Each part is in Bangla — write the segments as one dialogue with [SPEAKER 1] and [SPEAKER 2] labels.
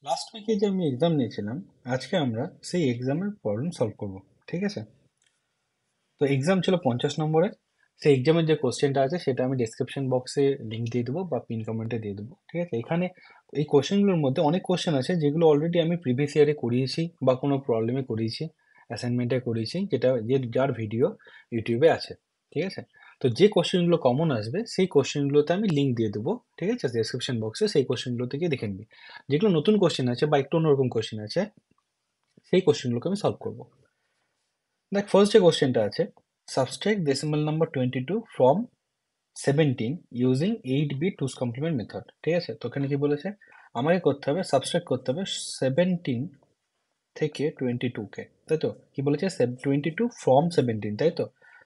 [SPEAKER 1] লাস্ট উইকে যে আমি এক্সাম নিয়েছিলাম, আজকে আমরা সেই এক্সামের প্রবলেম সলভ করব। ঠিক আছে? তো এক্সাম ছিল 50 নম্বরের। সেই এক্সামের যে কোশ্চেনটা আছে সেটা আমি ডেসক্রিপশন বক্সে লিঙ্ক দিয়ে দেবো বা পিন কমেন্টে দিয়ে দেবো। ঠিক আছে? এখানে এই কোশ্চেনগুলোর মধ্যে অনেক কোশ্চেন আছে যেগুলো অলরেডি আমি প্রিভিয়াস ইয়ারে করিয়েছি বা কোনো প্রবলেমে করিয়েছি, অ্যাসাইনমেন্টে করিয়েছি, যেটা যার ভিডিও ইউটিউবে আছে। ঠিক আছে? তো যে কোশ্চেনগুলো কমন আসবে সেই কোশ্চেনগুলোতে আমি লিঙ্ক দিয়ে দেবো। ঠিক আছে? ডেসক্রিপশন বক্সে সেই কোশ্চেনগুলো থেকে দেখে নিবি। যেগুলো নতুন কোশ্চেন আছে বা একটু অন্যরকম কোশ্চেন আছে সেই কোশ্চেনগুলোকে আমি সলভ করবো। দেখ, ফার্স্ট যে কোশ্চেনটা আছে, subtract decimal number 22 from 17 using 8 bit two's complement method. ঠিক আছে? তো এখানে কি বলেছে, আমাকে করতে হবে সাবস্ট্রাক্ট করতে হবে 17 থেকে 22 কে, তাই তো? কি বলেছে, 22 ফ্রম 17, তাই তো?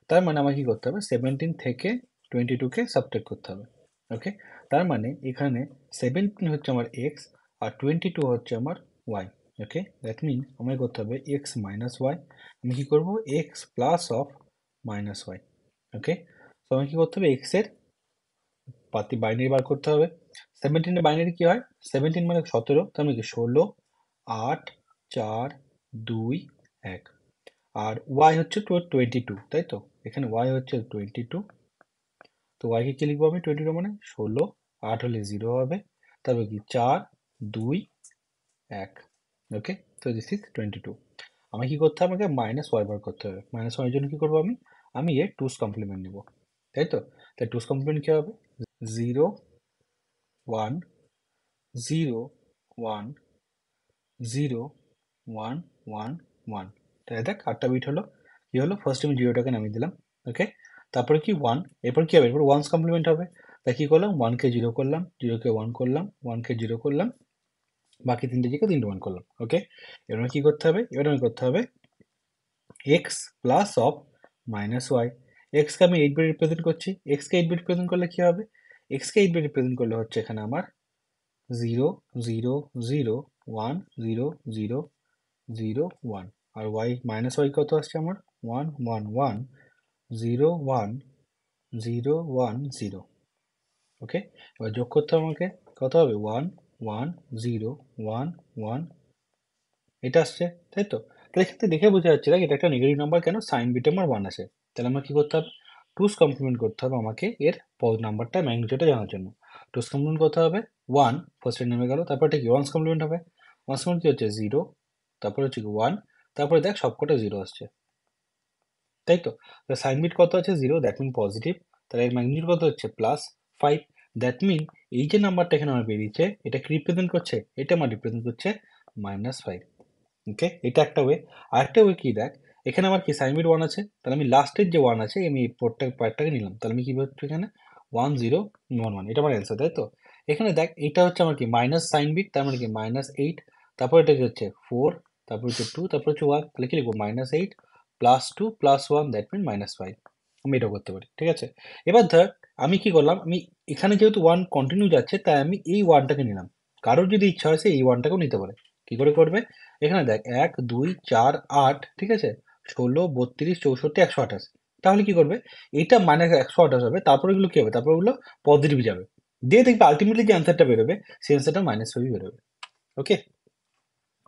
[SPEAKER 1] তার মানে আমাকে কি করতে হবে, 17 থেকে 22 কে সাবট্রাক্ট করতে হবে। ওকে, তার মানে এখানে 17 হচ্ছে আমার এক্স আর 22 হচ্ছে আমার ওয়াই। ওকে, দ্যাট মিন আমাকে করতে হবে এক্স মাইনাস ওয়াই। আমি কি করবো, X plus of minus Y. Okay, তো আমাকে কি করতে হবে, এক্স এর পাতি বাইনারি বার করতে হবে। 17 এর বাইনারি কি হয়, 17 মানে 17, তার মানে কি 16, 8, 4, 2, 1। আর ওয়াই হচ্ছে 22, তাই তো? এখানে ওয়াই হচ্ছে 22। তো ওয়াইকে কি লিখবো আমি, 22 মানে 16, 8 হলে 0 হবে, তারপর কি 4, 2, 1। ওকে, তো দিস ইজ 22। আমাকে কি করতে হবে, আমাকে মাইনাস ওয়াই বার করতে হবে। মাইনাস ওয়াই জন্য কি করবো, আমি আমি এর টুস কমপ্লিমেন্ট নেবো, তাই তো? তাই টুস কমপ্লিমেন্ট কি হবে, 0, 1, 0, 1, 0, 1, 1, 1। তাই দেখ 8টা বিট হলো। কি হলো, ফার্স্ট আমি জিরোটাকে নামিয়ে দিলাম। ওকে, তারপরে কি 1, এরপর কি হবে, এরপর ওয়ান্স কমপ্লিমেন্ট হবে। তাই কি করলাম, 1কে 0 করলাম, 0কে 1 করলাম, 1কে 0 করলাম, বাকি তিনটে জিকে 3টে 1 করলাম। ওকে, এবার কি করতে হবে, এবার আমি করতে হবে X plus of minus Y. এক্সকে আমি 8 বিট রিপ্রেজেন্ট করছি, এক্সকে 8 বিট রিপ্রেজেন্ট করলে কি হবে, এক্সকে 8 বিট রিপ্রেজেন্ট করলে হচ্ছে এখানে আমার 0, 0, 0, 1, 0, 0, 0, 1। আর ওয়াই মাইনাস ওয়াই কত আসছে আমার, 1, 1, 1, 0, 1, 0, 1, 0। ওকে, এবার যোগ করতে হবে আমাকে, কত হবে, 1, 1, 0, 1, 1, এটা আসছে, তাই তো? তাহলে এক্ষেত্রে দেখে বোঝা যাচ্ছে না এটা একটা নেগেটিভ নাম্বার, কেন, সাইন বিটে আমার 1 আছে। তাহলে আমার কি করতে হবে, টুস কমপ্লিমেন্ট করতে হবে আমাকে এর নাম্বারটা ম্যাগনিটিউডটা জানার জন্য। টুস কমপ্লিমেন্ট করতে হবে 1, ফার্স্টে নেমে গেল, তারপর এটা কি ওয়ান্স কমপ্লিমেন্ট হবে। ওয়ান্স কমপ্লিমেন্ট কি হচ্ছে 0, তারপরে হচ্ছে কি 1, তারপরে দেখ সবকটা 0 আসছে, তাই তো? সাইন বিট কত আছে, 0, দ্যাট মিন পজিটিভ। তাহলে এর ম্যাগনিটিউড কত হচ্ছে +5, দ্যাট মিন এই যে নাম্বারটা এখানে আমার বেরিয়েছে এটা কি রিপ্রেজেন্ট করছে, এটা আমার রিপ্রেজেন্ট করছে -5। ওকে, এটা একটা ওয়ে। আরেকটা ওয়ে কি, দেখ এখানে আমার কি সাইন বিট 1 আছে, তাহলে আমি লাস্টের যে 1 আছে আমি এই পার্টটাকে নিলাম, তাহলে আমি কি বলছি এখানে 1011, এটা আমার অ্যান্সার, তাই তো? এখানে দেখ এটা হচ্ছে আমার কি মাইনাস সাইন বিট, তার মানে কি -8, তারপর এটা কি হচ্ছে 4, তারপর হচ্ছে 2, তারপর হচ্ছে 1, তাহলে কি লিখবো, -8 +2 +1, দ্যাট মিন -5। আমি এটাও করতে পারি, ঠিক আছে? এবার ধর আমি কি করলাম, আমি এখানে যেহেতু 1 কন্টিনিউ যাচ্ছে তাই আমি এই 1টাকে নিলাম। কারোর যদি ইচ্ছা হয় সে এই 1টাকেও নিতে পারে। কি করে করবে, এখানে দেখ 1, 2, 4, 8, ঠিক আছে, 16, 32, 64, 128। তাহলে কি করবে, এটা -128 হবে, তারপরে এগুলো কি হবে, তারপরে ওগুলো পজিটিভ যাবে, দিয়ে দেখবে আলটিমেটলি যে অ্যান্সারটা বেরোবে সেই অ্যান্সারটা -5 বেরোবে। ওকে,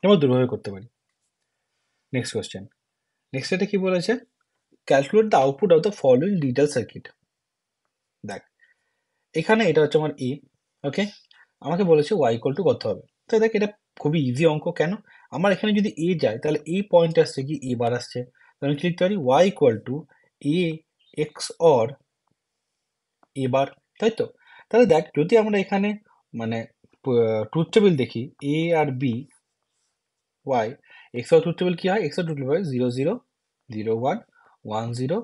[SPEAKER 1] আমরা দুভাবে করতে পারি। নেক্সট কোয়েশ্চেন, নেক্সট এটা কি বলেছে, calculate the output of the following digital circuit. দেখ এখানে এটা হচ্ছে আমার এ। ওকে, আমাকে বলেছে ওয়াই ইকুয়াল টু কত হবে। তো দেখ এটা খুবই ইজি অঙ্ক, কেন, আমার এখানে যদি এ যায় তাহলে এই পয়েন্ট আসছে কি এ বার আসছে, তাহলে আমি কি লিখতে পারি Y equal to A X or A bar, তাই তো? তাহলে দেখ যদি আমরা এখানে মানে ট্রুথ টেবিল দেখি, এ আর বি ওয়াই, এক্স আর ট্রুথ টেবিল কি হয়, এক্স আর ট্রুথ টেবিল হয় 0, 0, 0, 1, 1, 0,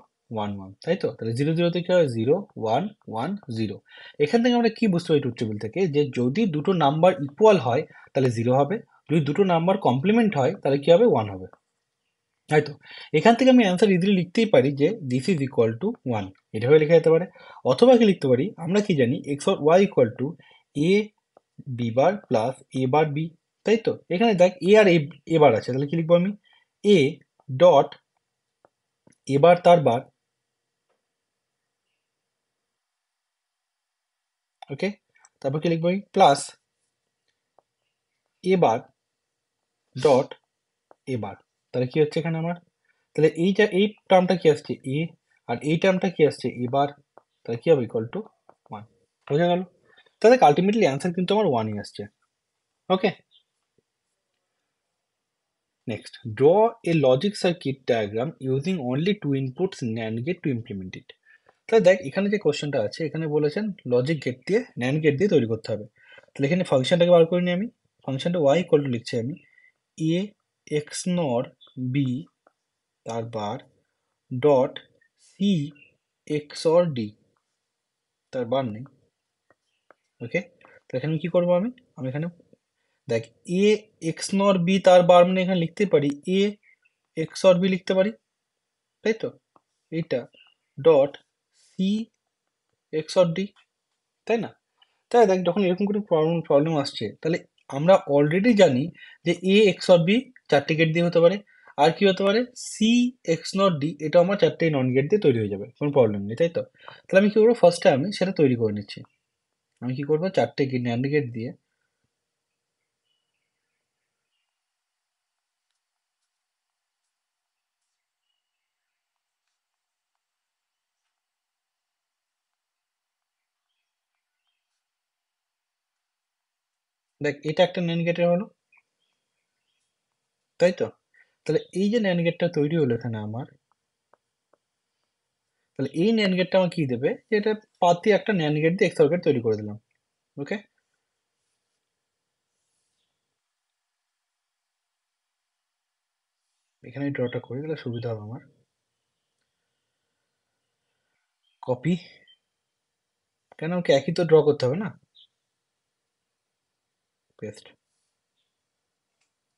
[SPEAKER 1] 1, 1, তাই তো? তাহলে 0, 0 থেকে হয় 0, 1, 1, 0। এখান থেকে আমরা কি বুঝতে পারি ট্রুথ টেবিল থেকে, যে যদি দুটো নাম্বার ইকুয়াল হয় তাহলে 0 হবে, যদি দুটো নাম্বার কমপ্লিমেন্ট হয় তাহলে কি হবে, 1 হবে, তাই তো? এখান থেকে আমি অ্যান্সার ইজিলি লিখতেই পারি যে দিস ইজ ইকুয়াল টু 1, এটাভাবে লেখা যেতে পারে। অথবা কি লিখতে পারি, আমরা কি জানি X or Y equal to A B bar plus A bar B, তাই তো? এখানে দেখ এ আর এ বার আছে, তাহলে কি লিখবো আমি, এ ডট এ বার তার বার, ওকে, তারপর কি লিখবো আমি, plus A bar dot A বার, তাহলে কি হচ্ছে এখানে আমার, তাহলে এই টার্মটা কি আসছে এ, আর এই টার্মটা কি আসছে এ বার, তাহলে কি হবে ইকুয়াল টু 1। বোঝা গেল? তাহলে আলটিমেটলি অ্যান্সার কিন্তু আমার 1ই আসছে। Okay, next, draw a logic circuit diagram using only two inputs NAND gate to implement it. তাহলে দেখ এখানে যে কোশ্চেনটা আছে, এখানে বলেছেন লজিক গেট দিয়ে ন্যান্ড গেট দিয়ে তৈরি করতে হবে। তাহলে এখানে ফাংশনটাকে বার করে নিই আমি। ফাংশনটা ওয়াই ইকুয়াল টু লিখছি আমি এ এক্স নর বি তার bar dot C X or D, তার বার নেই। ওকে, তো এখানে কি করবো আমি, এখানে দেখ এ এক্স নর বি তার বার মানে এখানে লিখতে পারি এ এক্স অর বি লিখতে পারি, তাই তো, এইটা dot C X or D, তাই না? তাই দেখ যখন এরকম কোনো প্রবলেম আসছে, তাহলে আমরা অলরেডি জানি যে এ এক্স অর বি চারটে গেট দিয়ে হতে পারে, আর কি হতে পারে সি এক্স নট ডি, এটা আমার চারটে নন গেট দিয়ে তৈরি হয়ে যাবে, কোনো প্রবলেম নেই, তাই তো। তাহলে আমি কি করবো, ফার্স্টে আমি সেটা তৈরি করে নিচ্ছি। আমি কি করবো, চারটে ন্যান্ড গেট দিয়ে দেখ এটা একটা ন্যান্ড গেটের হলো, তাই তো। তাহলে এই যে ন্যান্ড গেটটা তৈরি হলো এখানে আমার, তাহলে এই ন্যান্ড গেটটা আমার কি দেবে, যে এটা পাত দিয়ে একটা ন্যান্ড গেট দিয়ে এক্সর গেট তৈরি করে দিলাম। ওকে, এখানে ড্রটা করে দিলে সুবিধা হবে আমার। কপি, কেন আমাকে একই তো ড্র করতে হবে না, পেস্ট।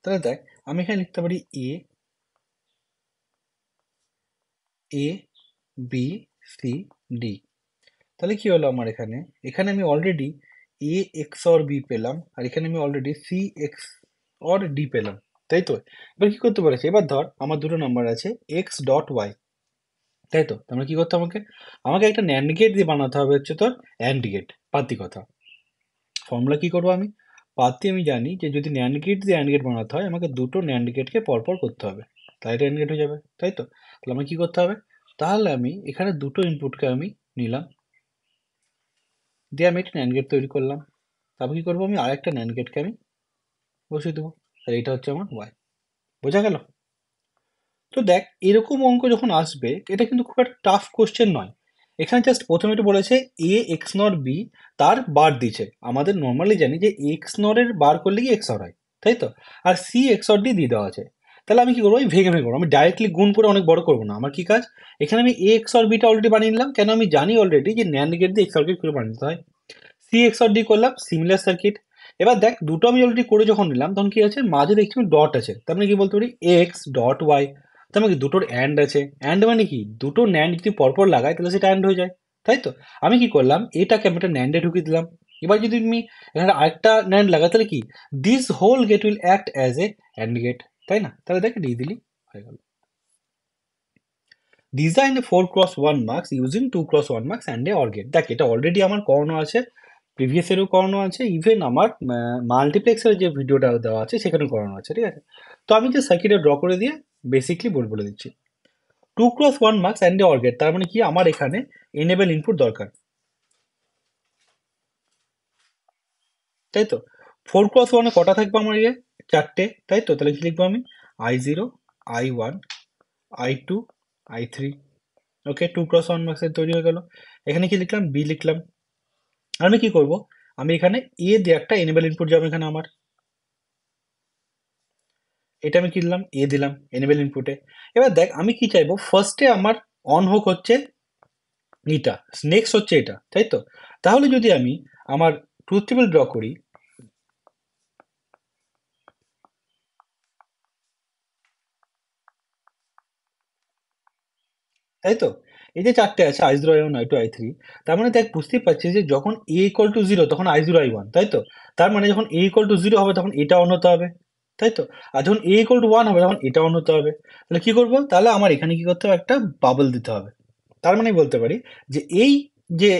[SPEAKER 1] তাহলে দেখ আমি এখানে লিখতে পারি A A B C D. তাহলে কি হলো আমার এখানে, এখানে আমি already A X or B পেলাম, আর এখানে আমি already C X or D পেলাম, তাই তো। এবার কি করতে পারছি, এবার ধর আমার দুটো নাম্বার আছে এক্স ডট ওয়াই, তাই তো। আমরা কি করতে হবে, আমাকে আমাকে একটা ন্যান্ড গেট দিয়ে বানাতে হবে হচ্ছে তোর অ্যান্ড গেট, পাতি কথা। ফর্মুলা কি করবো আমি, পাতি আমি জানি যে যদি ন্যান্ড গেট দিয়ে অ্যান্ড গেট বানাতে হয় আমাকে দুটো ন্যান্ড গেটকে পরপর করতে হবে, তাই এটা অ্যান্ড গেট হয়ে যাবে, তাই তো। তাহলে আমার কি করতে হবে, তাহলে আমি এখানে দুটো ইনপুটকে আমি নিলাম, দিয়ে আমি একটা ন্যান্ড গেট তৈরি করলাম। তারপর কি করবো, আমি আরেকটা ন্যান্ড গেটকে আমি বসিয়ে দেবো, তাহলে এটা হচ্ছে আমার ওয়াই। বোঝা গেল? তো দেখ এরকম অঙ্ক যখন আসবে, এটা কিন্তু খুব একটা টাফ কোশ্চেন নয়। এখানে জাস্ট প্রথমে এটা বলেছে এ এক্স নর বি তার বার দিচ্ছে, আমাদের নর্মালি জানি যে এক্স নরের বার করলে কি এক্স অর হয়, তাই তো। আর সি এক্স অর ডি দিয়ে দেওয়া আছে। তাহলে আমি কি করবো, আমি ভেঙে ভেঙে করবো, আমি ডাইরেক্টলি গুণ করে অনেক বড় করবো না। আমার কি কাজ, এখানে আমি এ এক্স অর বিটা অলরেডি বানিয়ে নিলাম, কেন আমি জানি অলরেডি যে ন্যান্ড গেট দিয়ে এক্স অর গেট করে বানাতে হয়। সি এক্স অর ডি করলাম, সিমিলার সার্কিট। এবার দেখ দুটো আমি অলরেডি করে যখন নিলাম, তখন কি আছে, মাঝে দেখছি আমি ডট আছে, তার মানে কি বলতে পারি এক্স ডট ওয়াই। তার মানে কি দুটোর অ্যান্ড আছে, অ্যান্ড মানে কি দুটো ন্যান্ড যদি পরপর লাগাই তাহলে সেটা অ্যান্ড হয়ে যায়, তাই তো। আমি কি করলাম, এটাকে আমি একটা ন্যান্ডে ঢুকিয়ে দিলাম। এবার যদি তুমি এখানে আরেকটা ন্যান্ড লাগা, তাহলে কি this whole gate will act as a and gate, তাই না। তাহলে দেখ দিয়ে দিলি হয়ে গেল। Design a 4x1 mux using 2x1 mux and a or gate. দেখ এটা অলরেডি আমার করানো আছে, প্রিভিয়াস এরও করানো আছে, ইভেন আমার মাল্টিপ্লেক্সের যে ভিডিওটা দেওয়া আছে সেখানেও করানো আছে, ঠিক আছে। তো আমি যে সার্কিটে ড্র করে দিয়ে বেসিকলি বলে দিচ্ছি। 2x1 mux and or gate, তার মানে কি আমার এখানে এনেবল ইনপুট দরকার, তাই তো। 4x1 কটা থাকবে আমার ইয়ে, চারটে, তাই তো। তাহলে কি লিখবো আমি, I0 I1 I2 I3। ওকে, 2x1 মার্কসের তৈরি হয়ে গেল। এখানে কি লিখলাম, বি লিখলাম। আর আমি কি করব, আমি এখানে এ দিয়ে একটা এনেবল ইনপুট যাবে এখানে আমার, এটা আমি কি দিলাম, এ দিলাম এনেবল ইনপুটে। এবার দেখ আমি কি চাইবো, ফার্স্টে আমার অন হোক হচ্ছে এটা, নেক্সট হচ্ছে এটা, তাই তো। তাহলে যদি আমি আমার ট্রুথ টেবিল ড্র করি, তাই তো। এই যে চারটে আছে I0 I1 I2 I3, তার মানে দেখ বুঝতেই পারছিস যে যখন এ ইকুয়াল টু জিরো তখন I0 I1, তাই তো। তার মানে যখন এ ইকুয়াল টু জিরো হবে তখন এটা অন হতে হবে, তাই তো। আর যখন এ ইকুয়াল টু ওয়ান হবে তখন এটা অন হতে হবে। তাহলে কি করবো, তাহলে আমার এখানে কি করতে হবে, একটা বাবল দিতে হবে। তার মানে বলতে পারি যে এই যে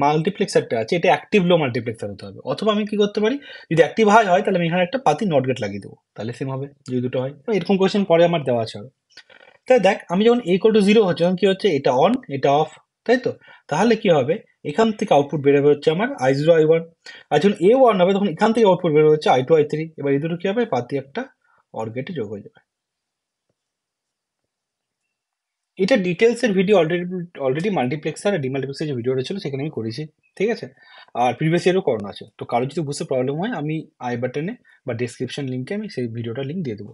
[SPEAKER 1] মাল্টিপ্লেক্সারটা আছে এটা অ্যাক্টিভ লো মাল্টিপ্লেক্সার হতে হবে, অথবা আমি কি করতে পারি, যদি অ্যাক্টিভ হাই হয় তাহলে আমি এখানে একটা পাতি নট গেট লাগিয়ে দেবো, তাহলে সেম হবে যদি দুটো হয়। তো এরকম কোয়েশ্চেন পরে আমার দেওয়া আছে আরো। তাই দেখ আমি যখন ইকুয়াল টু জিরো হচ্ছে তখন কি হচ্ছে, এটা অন এটা অফ, তাই তো? তাহলে কি হবে, এখান থেকে আউটপুট বেরোবে হচ্ছে আমার আই জিরো আই ওয়ান, আর যখন এ ওয়ান হবে তখন এখান থেকে আউটপুট বেরোবে হচ্ছে আই টু আই থ্রি। এবার এই দুটো কি হবে, পাতি একটা অর গেটে যোগ হয়ে যাবে। এটা ডিটেলস এর ভিডিও অলরেডি অলরেডি মাল্টিপ্লেক্সার আর ডিমাল্টিপ্লেক্সার যে ভিডিওটা ছিল সেখানে আমি করেছি, ঠিক আছে? আর প্রিভিয়াস ইয়ারও করানো আছে। তো কারো যদি বুঝতে প্রবলেম হয় আমি আই বাটনে বা ডেসক্রিপশন লিঙ্কে আমি সেই ভিডিওটা লিঙ্ক দিয়ে দেবো।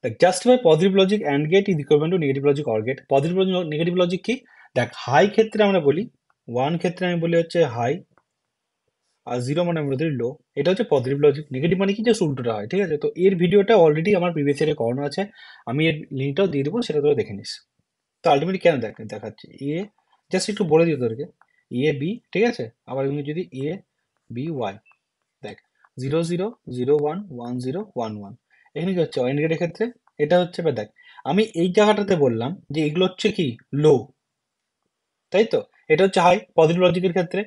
[SPEAKER 1] দেখ justify positive logic and gate is equal to negative logic or gate. Positive logic negative logic কি, দেখ হাই ক্ষেত্রে আমরা বলি ওয়ান, ক্ষেত্রে আমি বলি হচ্ছে হাই, আর জিরো মানে আমরা ধরি লো। এটা হচ্ছে পজিটিভ লজিক। নেগেটিভ মানে কি, যে উল্টোটা হয়, ঠিক আছে? তো এর ভিডিওটা অলরেডি আমার প্রিভিয়াস ইয়ারে করানো আছে, আমি এর লিঙ্কটাও দিয়ে দেবো, সেটা তোরা দেখে নিস। তো আলটিমেটলি কেন দেখাচ্ছি এ, জাস্ট একটু বলে দিই তোদেরকে, এ বি, ঠিক আছে? আবার এমনি যদি এ বি ওয়াই, দেখ zero zero zero one one zero one one, এখানে কি হচ্ছে অয়েন গেটের ক্ষেত্রে এটা হচ্ছে বা দেখ আমি এই জায়গাটাতে বললাম যে এগুলো হচ্ছে কি লো, তাই তো? এটা হচ্ছে হাই পজিটিভ লজিকের ক্ষেত্রে।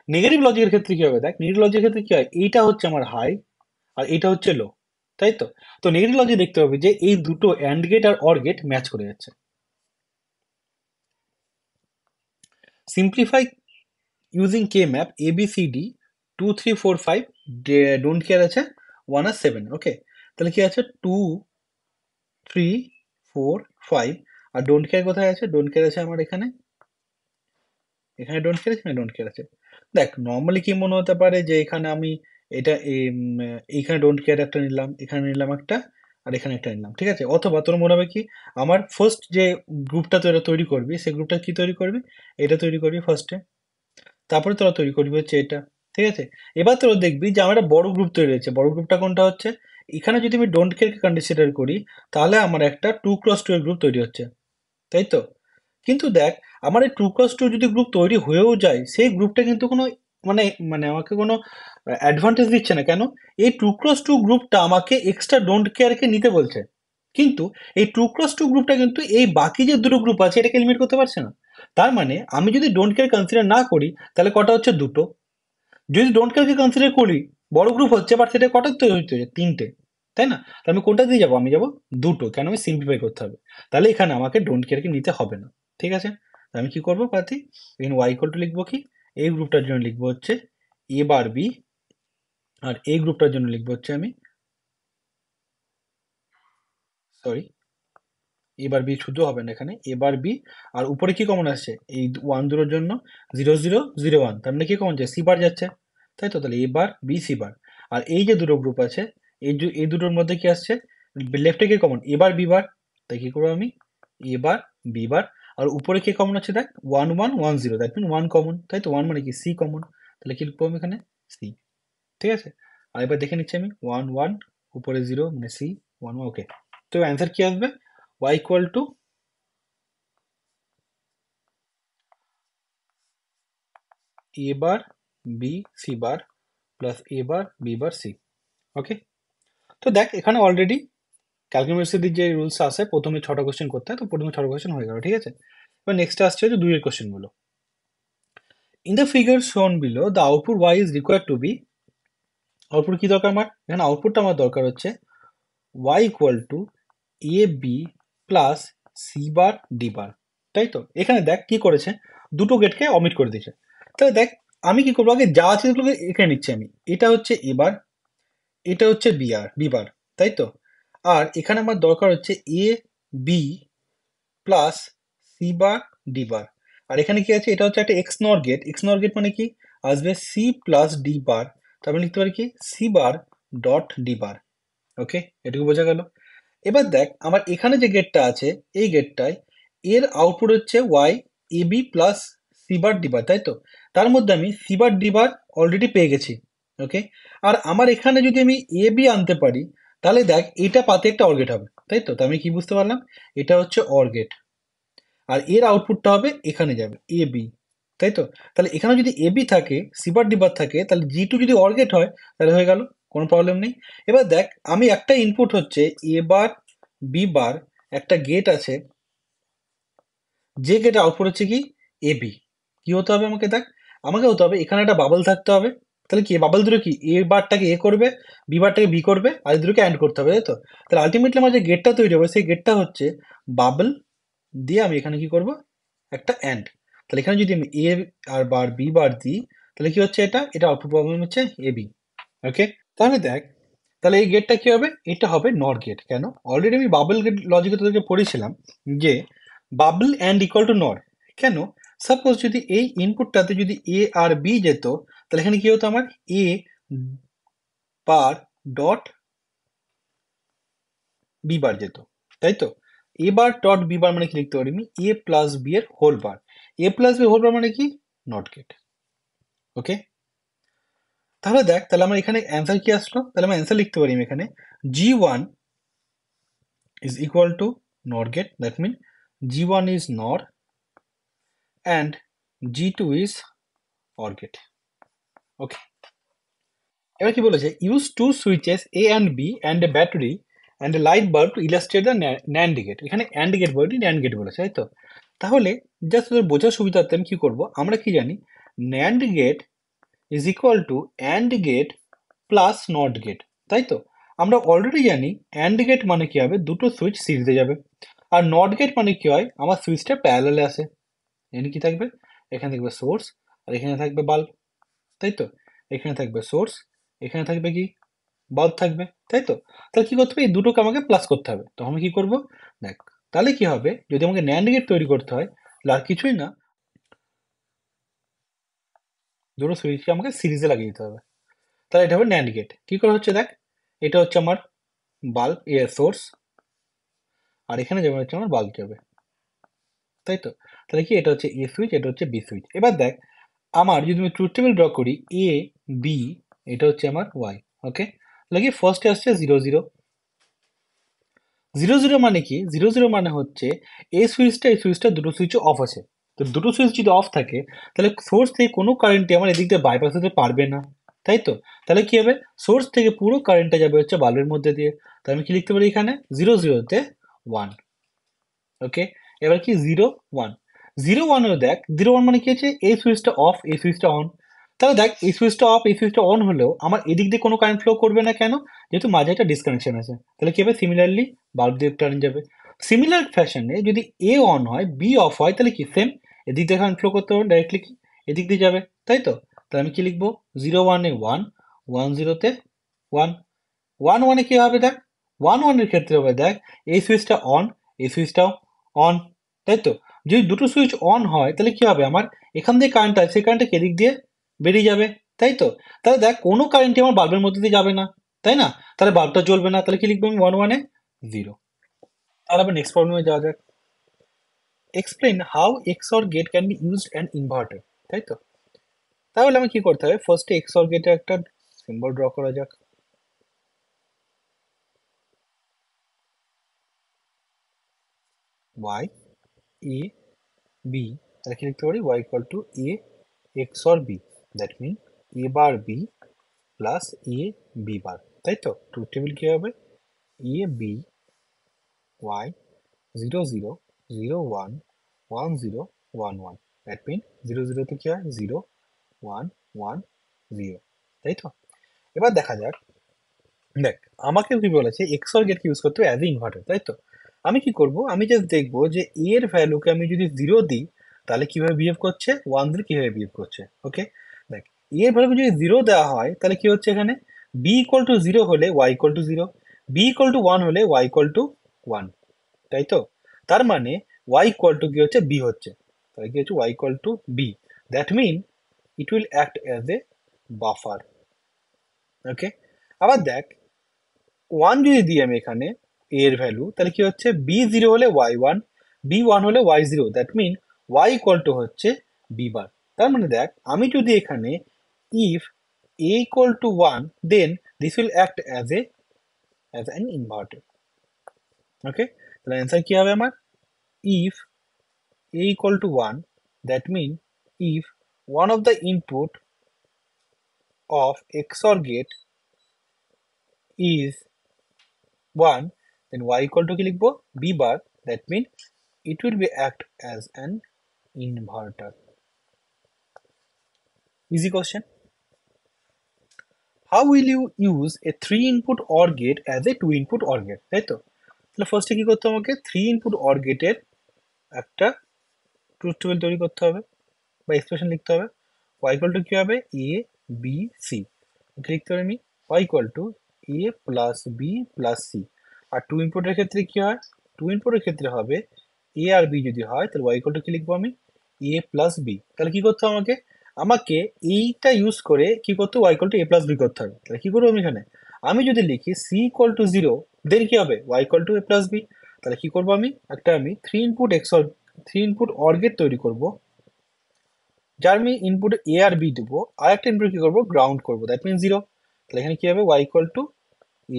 [SPEAKER 1] নেগেটিভ লজিকের ক্ষেত্রে কি হবে, দেখ নেগেটিভ লজিকের ক্ষেত্রে কি হয়, এইটা হচ্ছে আমার হাই আর এটা হচ্ছে লো, তাই তো? তো নেগেটিভ লজিক দেখতে হবে যে এই দুটো অ্যান্ড গেট আর অর গেট ম্যাচ করে যাচ্ছে। Simplify using K map A B C D 2 3 4 5, don't care আছে 1 আর 7, ওকে? তাহলে কি আছে 2 3 4 5, আর ডোন্ট কেয়ার কোথায় আছে, ডোন্ট কেয়ার আছে আমার এখানে, এখানে ডোন্ট কেয়ার এখানে ডোন্ট কেয়ার আছে। দেখ নর্মালি কি মনে হতে পারে যে এখানে আমি এটা এইখানে ডোন্ট কেয়ার একটা নিলাম, এখানে নিলাম একটা, আর এখানে একটা নিলাম, ঠিক আছে? অথবা তোর মনে হবে কি, আমার ফার্স্ট যে গ্রুপটা তোরা তৈরি করবি সেই গ্রুপটা কি তৈরি করবি, এটা তৈরি করবি ফার্স্টে, তারপরে তোরা তৈরি করবি হচ্ছে এটা, ঠিক আছে? এবার তোরা দেখবি যে আমার একটা বড় গ্রুপ তৈরি হয়েছে, বড় গ্রুপটা কোনটা হচ্ছে, এখানে যদি আমি ডোন্ট কেয়ারকে কনসিডার করি তাহলে আমার একটা 2x2 এর গ্রুপ তৈরি হচ্ছে, তাই তো? কিন্তু দেখ আমার এই 2x2 যদি গ্রুপ তৈরি হয়েও যায় সেই গ্রুপটা কিন্তু কোনো মানে মানে আমাকে কোনো অ্যাডভান্টেজ দিচ্ছে না, কেন? এই 2x2 গ্রুপটা আমাকে এক্সট্রা ডোন্ট কেয়ারকে নিতে বলছে, কিন্তু এই 2x2 গ্রুপটা কিন্তু এই বাকি যে দুটো গ্রুপ আছে এটাকে লিমিট করতে পারছে না। তার মানে আমি যদি ডোন্ট কেয়ার কনসিডার না করি তাহলে কটা হচ্ছে, দুটো। যদি ডোন্ট কেয়ারকে কনসিডার করি বড় গ্রুপ হচ্ছে, বাট সেটা কটা তৈরি হচ্ছে, তিনটে, তাই না? তাহলে আমি কোনটা দিয়ে যাবো, আমি যাবো দুটো, কেন আমি সিম্পলিফাই করতে হবে, তাহলে এখানে আমাকে ডোন্ট কেয়ারকে নিতে হবে না, ঠিক আছে? তো আমি কি করবো পাতি, এখানে ওয়াই ইকুয়াল টু লিখবো কি, এই গ্রুপটার জন্য লিখবো হচ্ছে এ বার বি, আর এই গ্রুপটার জন্য লিখবো হচ্ছে আমি, সরি এবার বি শুদ্ধ হবে না এখানে, এবার বি, আর উপরে কি কমন আসছে, এই ওয়ান জিরোর জন্য জিরো জিরো জিরো ওয়ান, তার মানে কি কমন যাচ্ছে, সি বার যাচ্ছে, তাই তো? তাহলে এবার বি সি বার, আর এই যে দুটো গ্রুপ আছে এই দুটোর মধ্যে কি আসছে, লেফটে কি কমন, এবার বি বার, তাই কি করবো আমি, এবার বি বার, আর উপরে কি কমন আছে দেখ one one one zero, that mean one common, তাই তো? ওয়ান মানে কি সি কমন, তাহলে কি লিখবো আমি এখানে, সি, ঠিক আছে? আর এবার দেখে নিচ্ছি আমি ওয়ান ওয়ান, উপরে জিরো মানে সি, ওয়ান ওয়ান, ওকে। তো অ্যান্সার কি আসবে, y equal to A bar B C bar plus A bar B bar C, okay? তো দেখ এখানে অলরেডি ক্যালকুলেশনের যে রুলস আছে প্রথমে 6টা কোশ্চেন করতে হয়, তো প্রথমে 6টা কোশ্চেন হয়ে গেল, ঠিক আছে? এবার নেক্সট আসছে হচ্ছে দুইয়ের কোশ্চেন গুলো। In the figure shown below the output Y is required to be, output কি দরকার আমার, এখানে আউটপুটটা আমার দরকার হচ্ছে Y equal to A B plus C bar D bar, তাই তো? এখানে দেখ কি করেছে, দুটো গেটকে অমিট করে দিয়েছে। তাহলে দেখ আমি কি করবো, আগে যা আছে সেগুলোকে এখানে নিচ্ছি আমি, এটা হচ্ছে এবার, এটা হচ্ছে বি বার, তাই তো? আর এখানে আমার দরকার হচ্ছে A B plus C bar D bar, আর এখানে কি আছে, এটা হচ্ছে একটা x nor gate, x nor gate মানে কি, আসবে সি প্লাস ডি বার, তারপরে লিখতে পারি কি সি বার ডট ডি বার, ওকে? এটুকু বোঝা গেল। এবার দেখ আমার এখানে যে গেটটা আছে এই গেটটায় এর আউটপুট হচ্ছে Y A B plus C bar D bar, তাই তো? তার মধ্যে আমি C bar D bar already পেয়ে গেছি, ওকে? আর আমার এখানে যদি আমি এ বি আনতে পারি তাহলে দেখ এটা পাতে একটা অর গেট হবে, তাই তো? তো আমি কি বুঝতে পারলাম, এটা হচ্ছে অর গেট, আর এর আউটপুটটা হবে এখানে যাবে এ বি, তাই তো? তাহলে এখানে যদি এ বি থাকে সি বার ডি বার থাকে তাহলে জি টু যদি অর গেট হয় তাহলে হয়ে গেল, কোনো প্রবলেম নেই। এবার দেখ আমি একটা ইনপুট হচ্ছে এ বার বি বার, একটা গেট আছে যে গেটে আউটপুট হচ্ছে কি এ বি। কি হতে হবে আমাকে দেখ, আমাকে হতে হবে এখানে একটা বাবল থাকতে হবে। তাহলে কি বাবল দুটো কি এ বারটাকে এ করবে, বি বারটাকে বি করবে, আর এই দুটোকে অ্যাড করতে হবে, তাই তো? তাহলে আলটিমেটলি আমার যে গেটটা তৈরি হবে সেই গেটটা হচ্ছে বাবল দিয়ে আমি এখানে কি করব, একটা অ্যান্ড। তাহলে এখানে যদি আমি এ আর বার বি বার দিই, তাহলে কি হচ্ছে, এটা আউটপুট প্রবলেম হচ্ছে এ বি। ওকে, তাহলে দেখ, তাহলে এই গেটটা কি হবে, এটা হবে নর গেট। কেন? অলরেডি আমি বাবল গেট লজিকে তোদেরকে পড়েছিলাম যে বাবল অ্যান্ড ইকুয়াল টু নর। কেন? সাপোজ যদি এই ইনপুটটাতে যদি এ আর বি যেত, তাহলে এখানে কি হতো, আমার এ বার ডট বি বার যেত, তাই তো? এ বার ডট বি বার মানে কি লিখতে পারি আমি, এ প্লাস বি এর হোল বার। এ প্লাস বি হোল বার মানে কি, নট গেট। ওকে, তাহলে দেখ, তাহলে আমার এখানে অ্যান্সার কি আসলো, তাহলে আমি অ্যান্সার লিখতে পারি আমি এখানে G1 is equal to NOR gate. That means G1 is NOR and G2 is OR gate. Okay. এবার কি বলেছে, use two switches A and B and a battery and a light bulb to illustrate the NAND gate. এখানে অ্যান্ড গেট বলটি ন্যান্ড গেট বলেছে, তাই তো? তাহলে জাস্ট তোদের বোঝার সুবিধার্থে আমি কি করব, আমরা কি জানি, nand gate is equal to and gate plus not gate, তাই তো? আমরা অলরেডি জানি অ্যান্ড গেট মানে কি হবে, দুটো সুইচ সিরিজে যাবে। আর নট গেট মানে কি হয়, আমার সুইচটা প্যারালালে আসে। এখানে কি থাকবে, এখানে থাকবে সোর্স, আর এখানে থাকবে বাল্ব, তাই তো? এখানে থাকবে সোর্স, এখানে থাকবে কি, বাল্ব থাকবে, তাই তো? তাহলে কি করতে হবে, এই দুটোকে আমাকে প্লাস করতে হবে। তো আমি কি করব, দেখ, তাহলে কি হবে, যদি আমাকে ন্যান্ড গেট তৈরি করতে হয়, তাহলে আর কিছুই না, দুটো সুইচকে আমাকে সিরিজে লাগিয়ে দিতে হবে। তাহলে এটা হবে ন্যান্ড গেট। কি করে হচ্ছে দেখ, এটা হচ্ছে আমার বাল্ব এ সোর্স, আর এখানে যেমন হচ্ছে আমার বাল্ব যাবে, তাই তো? তাহলে কি, এটা হচ্ছে এ সুইচ, এটা হচ্ছে বি সুইচ। এবার দেখ, আমার যদি আমি ট্রুথ টেবিল ড্র করি, এ বি, এটা হচ্ছে আমার ওয়াই। ওকে, তাহলে কি ফার্স্টে আসছে 0 0। 0 0 মানে কি, 0 0 মানে হচ্ছে এই সুইচটা দুটো সুইচ অফ আছে। তো দুটো সুইচ যদি অফ থাকে, তাহলে সোর্স থেকে কোনো কারেন্টই আমার এদিক দিয়ে বাইপাস হতে পারবে না, তাই তো? তাহলে কি হবে, সোর্স থেকে পুরো কারেন্টটা যাবে হচ্ছে বাল্বের মধ্যে দিয়ে। তো আমি কি লিখতে পারি এখানে, 0 0 তে 1। ওকে, এবার কি 0 1, 0 1 দেখ, 0 1 মানে কি হচ্ছে, এই সুইচটা অফ এই সুইচটা অন। তাহলে দেখ, এই সুইচটা অফ এই সুইচটা অন হলেও আমার এদিক দিয়ে কোনো কারেন্ট ফ্লো করবে না। কেন? যেহেতু মাঝে একটা ডিসকানেকশন আছে। তাহলে কি হবে, সিমিলারলি বাল্ব দিয়ে কারেন্ট যাবে। সিমিলার ফ্যাশনে যদি এ অন হয় বি অফ হয়, তাহলে কি সেম এদিক দিয়ে কারেন্ট ফ্লো করতে পারবেন ডাইরেক্টলি, কি এদিক দিয়ে যাবে, তাই তো? তাহলে আমি কি লিখবো, 0 1 এ 1, 1 0 তে 1। 1 1 এ কি হবে দেখ, 1 1 এর ক্ষেত্রে হবে দেখ, এই সুইচটা অন এই সুইচটাও অন, তাই তো? যদি দুটো সুইচ অন হয়, তাহলে কি হবে, আমার এখান দিয়ে কারেন্ট আছে, সেই কারেন্টটা এদিক দিয়ে বেরিয়ে যাবে, তাই তো? তাহলে দেখ, কোনো কারেন্টই আমার বাল্বের মধ্যে দিয়ে যাবে না, তাই না? তাহলে বাল্বটা জ্বলবে না। তাহলে কি লিখবো আমি, 1 1 এ 0। তাহলে আবার নেক্সট প্রবলেমে যাওয়া যাক। Explain how XOR gate can be used and inverter, তাই তো? তাহলে আমি কি করতে হবে, ফার্স্টে এক্সঅর গেটের একটা সিম্বল ড্র করা যাক। ওয়াই এ বি, তাহলে কি লিখতে পারি, y equal to A X or B. That mean A bar B plus A B bar, তাই তো? ট্রুথ টেবিল কি হবে, A B Y 0 0 0 1 1 0 1 1। That mean 0 0 তে কি হয়, 0 1 1 0, তাই তো? এবার দেখা যাক, দেখ, আমাকে কি বলেছে, এক্স অর গেটকে ইউজ করতে হবে অ্যাজ এ ইনভার্টার, তাই তো? আমি কি করব, আমি জাস্ট দেখবো যে এর ভ্যালুকে আমি যদি 0 দিই, তাহলে কিভাবে বিহেভ করছে, 1 দিলে কিভাবে বিহেভ করছে। ওকে, দেখ, এর ভ্যালুকে যদি 0 দেওয়া হয়, তাহলে কি হচ্ছে এখানে, বি ইকুয়াল টু 0 হলে Y equal to 0, B equal to 1 হলে ওয়াই ইকুয়াল টু 1, তাই তো? তার মানে ওয়াই ইকুয়াল টু কি হচ্ছে, বি হচ্ছে। তাহলে কি হচ্ছে, Y equal to B. That mean it will act as a buffer. Okay, আবার দেখ, 1 যদি দিই আমি এখানে a এর ভ্যালু, তাহলে কি হচ্ছে, বি 0 হলে ওয়াই 1, বি 1 হলে Y 0। That mean Y equal to হচ্ছে বি বার। তার মানে দেখ, আমি যদি এখানে if a equal to 1, then this will act as an inverter. Okay, তাহলে অ্যান্সার কি হবে আমার, if a equal to 1, that mean if one of the input of XOR gate is 1, then y equal to কি লিখবো, b bar, that mean it will be act as an inverter. Easy question. How will you use a 3 input or gate as a 2 input or gate, তাই তো? তাহলে ফার্স্টে কি করতে হবে, আমাকে 3 ইনপুট অর গেটের একটা ট্রুথ টেবিল তৈরি করতে হবে বা এক্সপ্রেশন লিখতে হবে। y ইকুয়াল টু কি হবে, a b c। লিখতে পারি আমি y equal to a plus b plus c। আর 2 ইনপুটের ক্ষেত্রে কি হয়, 2 ইনপুটের ক্ষেত্রে হবে a আর b যদি হয় তাহলে y ইকুয়াল টু কি লিখবো আমি, a প্লাস b। তাহলে কি করতে হবে আমাকে, আমাকে এইটা ইউজ করে কি করতে হবে, y equal to a plus b করতে হবে। তাহলে কি করবো আমি এখানে, আমি যদি লিখি c ইকুয়াল টু 0 দেন কি হবে, y equal to a plus b। তাহলে কি করবো আমি, একটা আমি 3 input XOR 3 input or gate তৈরি করব, যার আমি ইনপুট এ আর বি দেবো, আর একটা ইনপুট কি করবো, গ্রাউন্ড করবো, দ্যাট মিন 0। তাহলে এখানে কি হবে, y equal to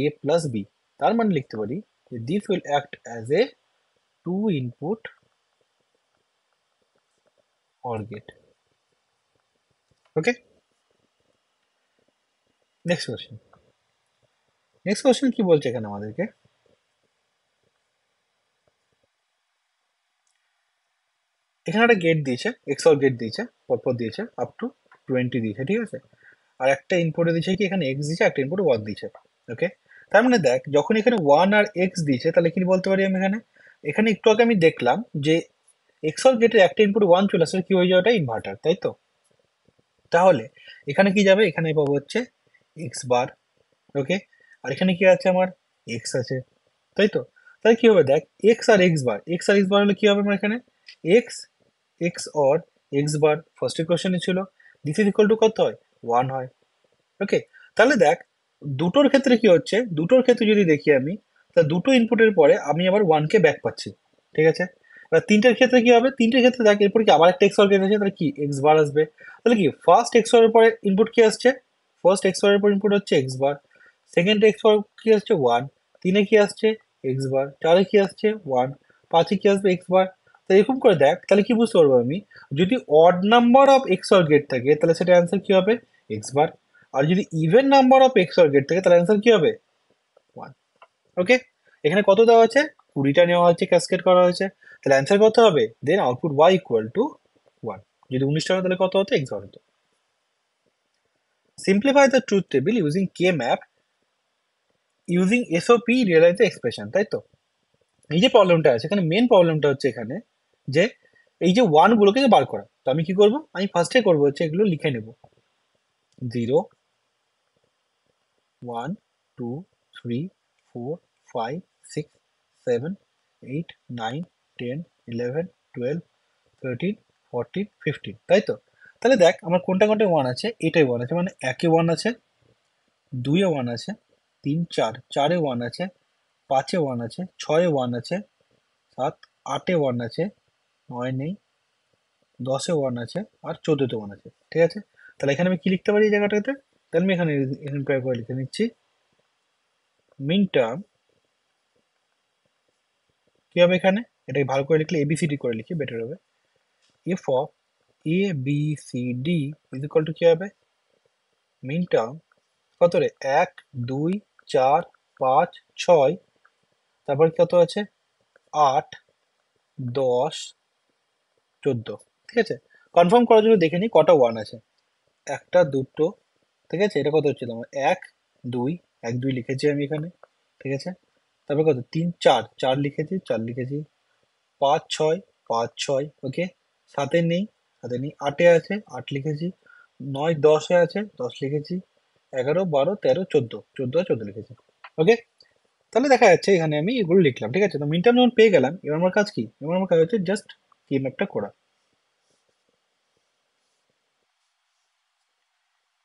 [SPEAKER 1] a plus b। তার মানে লিখতে পারি যে this will act as a 2 input or gate. Okay, next question. Next question কি বলছে এখানে আমাদেরকে, এখানে একটা গেট দিয়েছে, এক্সঅর গেট দিয়েছে, পরপর দিয়েছে আপ টু 20 দিয়েছে, ঠিক আছে। আর একটা ইনপুটে দিয়েছে কি, এখানে এক্স দিয়েছে, একটা ইনপুটে ওয়ান দিয়েছে। ওকে, তার মানে দেখ যখন এখানে ওয়ান আর এক্স দিয়েছে তাহলে কি বলতে পারি আমি এখানে, এখানে একটু আগে আমি দেখলাম যে এক্সঅর গেটের একটা ইনপুট ওয়ান চলে আসলে কি হয়ে যাবে, ওটা ইনভার্টার, তাই তো? তাহলে এখানে কি যাবে, এখানে পাবো হচ্ছে এক্স বার। ওকে, আর এখানে কি আছে আমার, এক্স আছে, তাই তো? তাহলে কি হবে দেখ, এক্স আর এক্স বার, এক্স আর এক্স বার হলে কি হবে আমার এখানে, x x or x bar first ইকুয়েশনে ছিল, দিস ইজ ইকুয়াল টু কত হয়, ওয়ান হয়। ওকে, তাহলে দেখ দুটোর ক্ষেত্রে কি হচ্ছে, দুটোর ক্ষেত্রে যদি দেখি আমি, তা দুটো ইনপুটের পরে আমি আবার ওয়ানকে ব্যাক পাচ্ছি, ঠিক আছে। এবার তিনটের ক্ষেত্রে কি হবে, তিনটের ক্ষেত্রে দেখ এরপর কি আবার একটা এক্স অর গেট আছে, তাহলে কি এক্স বার আসবে। তাহলে কি ফার্স্ট এক্স অর এর পরে ইনপুট কি আসছে, ফার্স্ট এক্স অর এর পর ইনপুট হচ্ছে x bar, second x or কি আসছে ওয়ান, তিনে কি আসছে এক্স বার, চারে কি আসছে ওয়ান, পাঁচে কি আসবে এক্স বার। তো এরকম করে দেখ, তাহলে কি বুঝতে পারবো আমি, যদি odd number of X or gate থাকে তাহলে সেটা অ্যান্সার কি হবে, এক্স বার। আর যদি even number of X or gate থাকে তাহলে অ্যান্সার কি হবে, ওয়ান। ওকে, এখানে কত দেওয়া আছে, 20টা নেওয়া হচ্ছে, ক্যাসকেড করা হয়েছে, তাহলে অ্যান্সার কত হবে, then output y equal to one. যদি 19টা হয় তাহলে কত হতো, এক্স বার হতো। Simplify the truth table using K map using SOP realize the expression, তাই তো? এই যে প্রবলেমটা আছে এখানে, মেন প্রবলেমটা হচ্ছে এখানে যে এই যে ওয়ান গুলোকে যে বার করা, তো আমি কি করব, আমি ফার্স্টে করবো হচ্ছে এগুলো লিখে নেব, 0 1 2 3 4 5 6 7 8 9 10 11 12 13 14 15, তাই তো? তাহলে দেখ আমার কোনটা কোনটা ওয়ান আছে, এটাই ওয়ান আছে, মানে একে ওয়ান আছে, দুইয়ে ওয়ান আছে, তিন চার, চারে ওয়ান আছে, পাঁচে ওয়ান আছে, ছয়ে ওয়ান আছে, সাত আটে ওয়ান আছে, নয় নেই, দশে ওয়ান আছে, আর চোদ্দোতে ওয়ান আছে, ঠিক আছে। তাহলে এখানে আমি কি লিখতে পারি এই জায়গাটাতে, তাহলে আমি এখানে এখানে প্রায় করে লিখে নিচ্ছি, মিন টার্ম কি হবে এখানে, এটাকে ভালো করে লিখলে এবিসিডি করে লিখি বেটার হবে, F of A B C D is equal to কি হবে, মিন টার্ম কত রে, এক দুই চার পাঁচ ছয়, তারপর কত আছে, আট দশ চোদ্দ, ঠিক আছে। কনফার্ম করার জন্য দেখে নিই কটা ওয়ান আছে, একটা দুটো, ঠিক আছে। এটা কত হচ্ছে তোমার, এক দুই, এক দুই লিখেছি আমি এখানে, ঠিক আছে। তারপর কত, তিন চার, চার লিখেছি, চার লিখেছি, পাঁচ ছয়, পাঁচ ছয়, ওকে। সাতে নেই, সাতে নেই, আটে আছে, আট লিখেছি, নয় দশে আছে, দশ লিখেছি, এগারো বারো তেরো চোদ্দ, চোদ্দ আর চোদ্দ লিখেছি, ওকে। তাহলে দেখা যাচ্ছে এখানে আমি এগুলো লিখলাম, ঠিক আছে। তো মিন টার্ম যখন পেয়ে গেলাম, এবার আমার কাজ কি, এবার আমার কাজ হচ্ছে জাস্ট কি ম্যাপটা করা,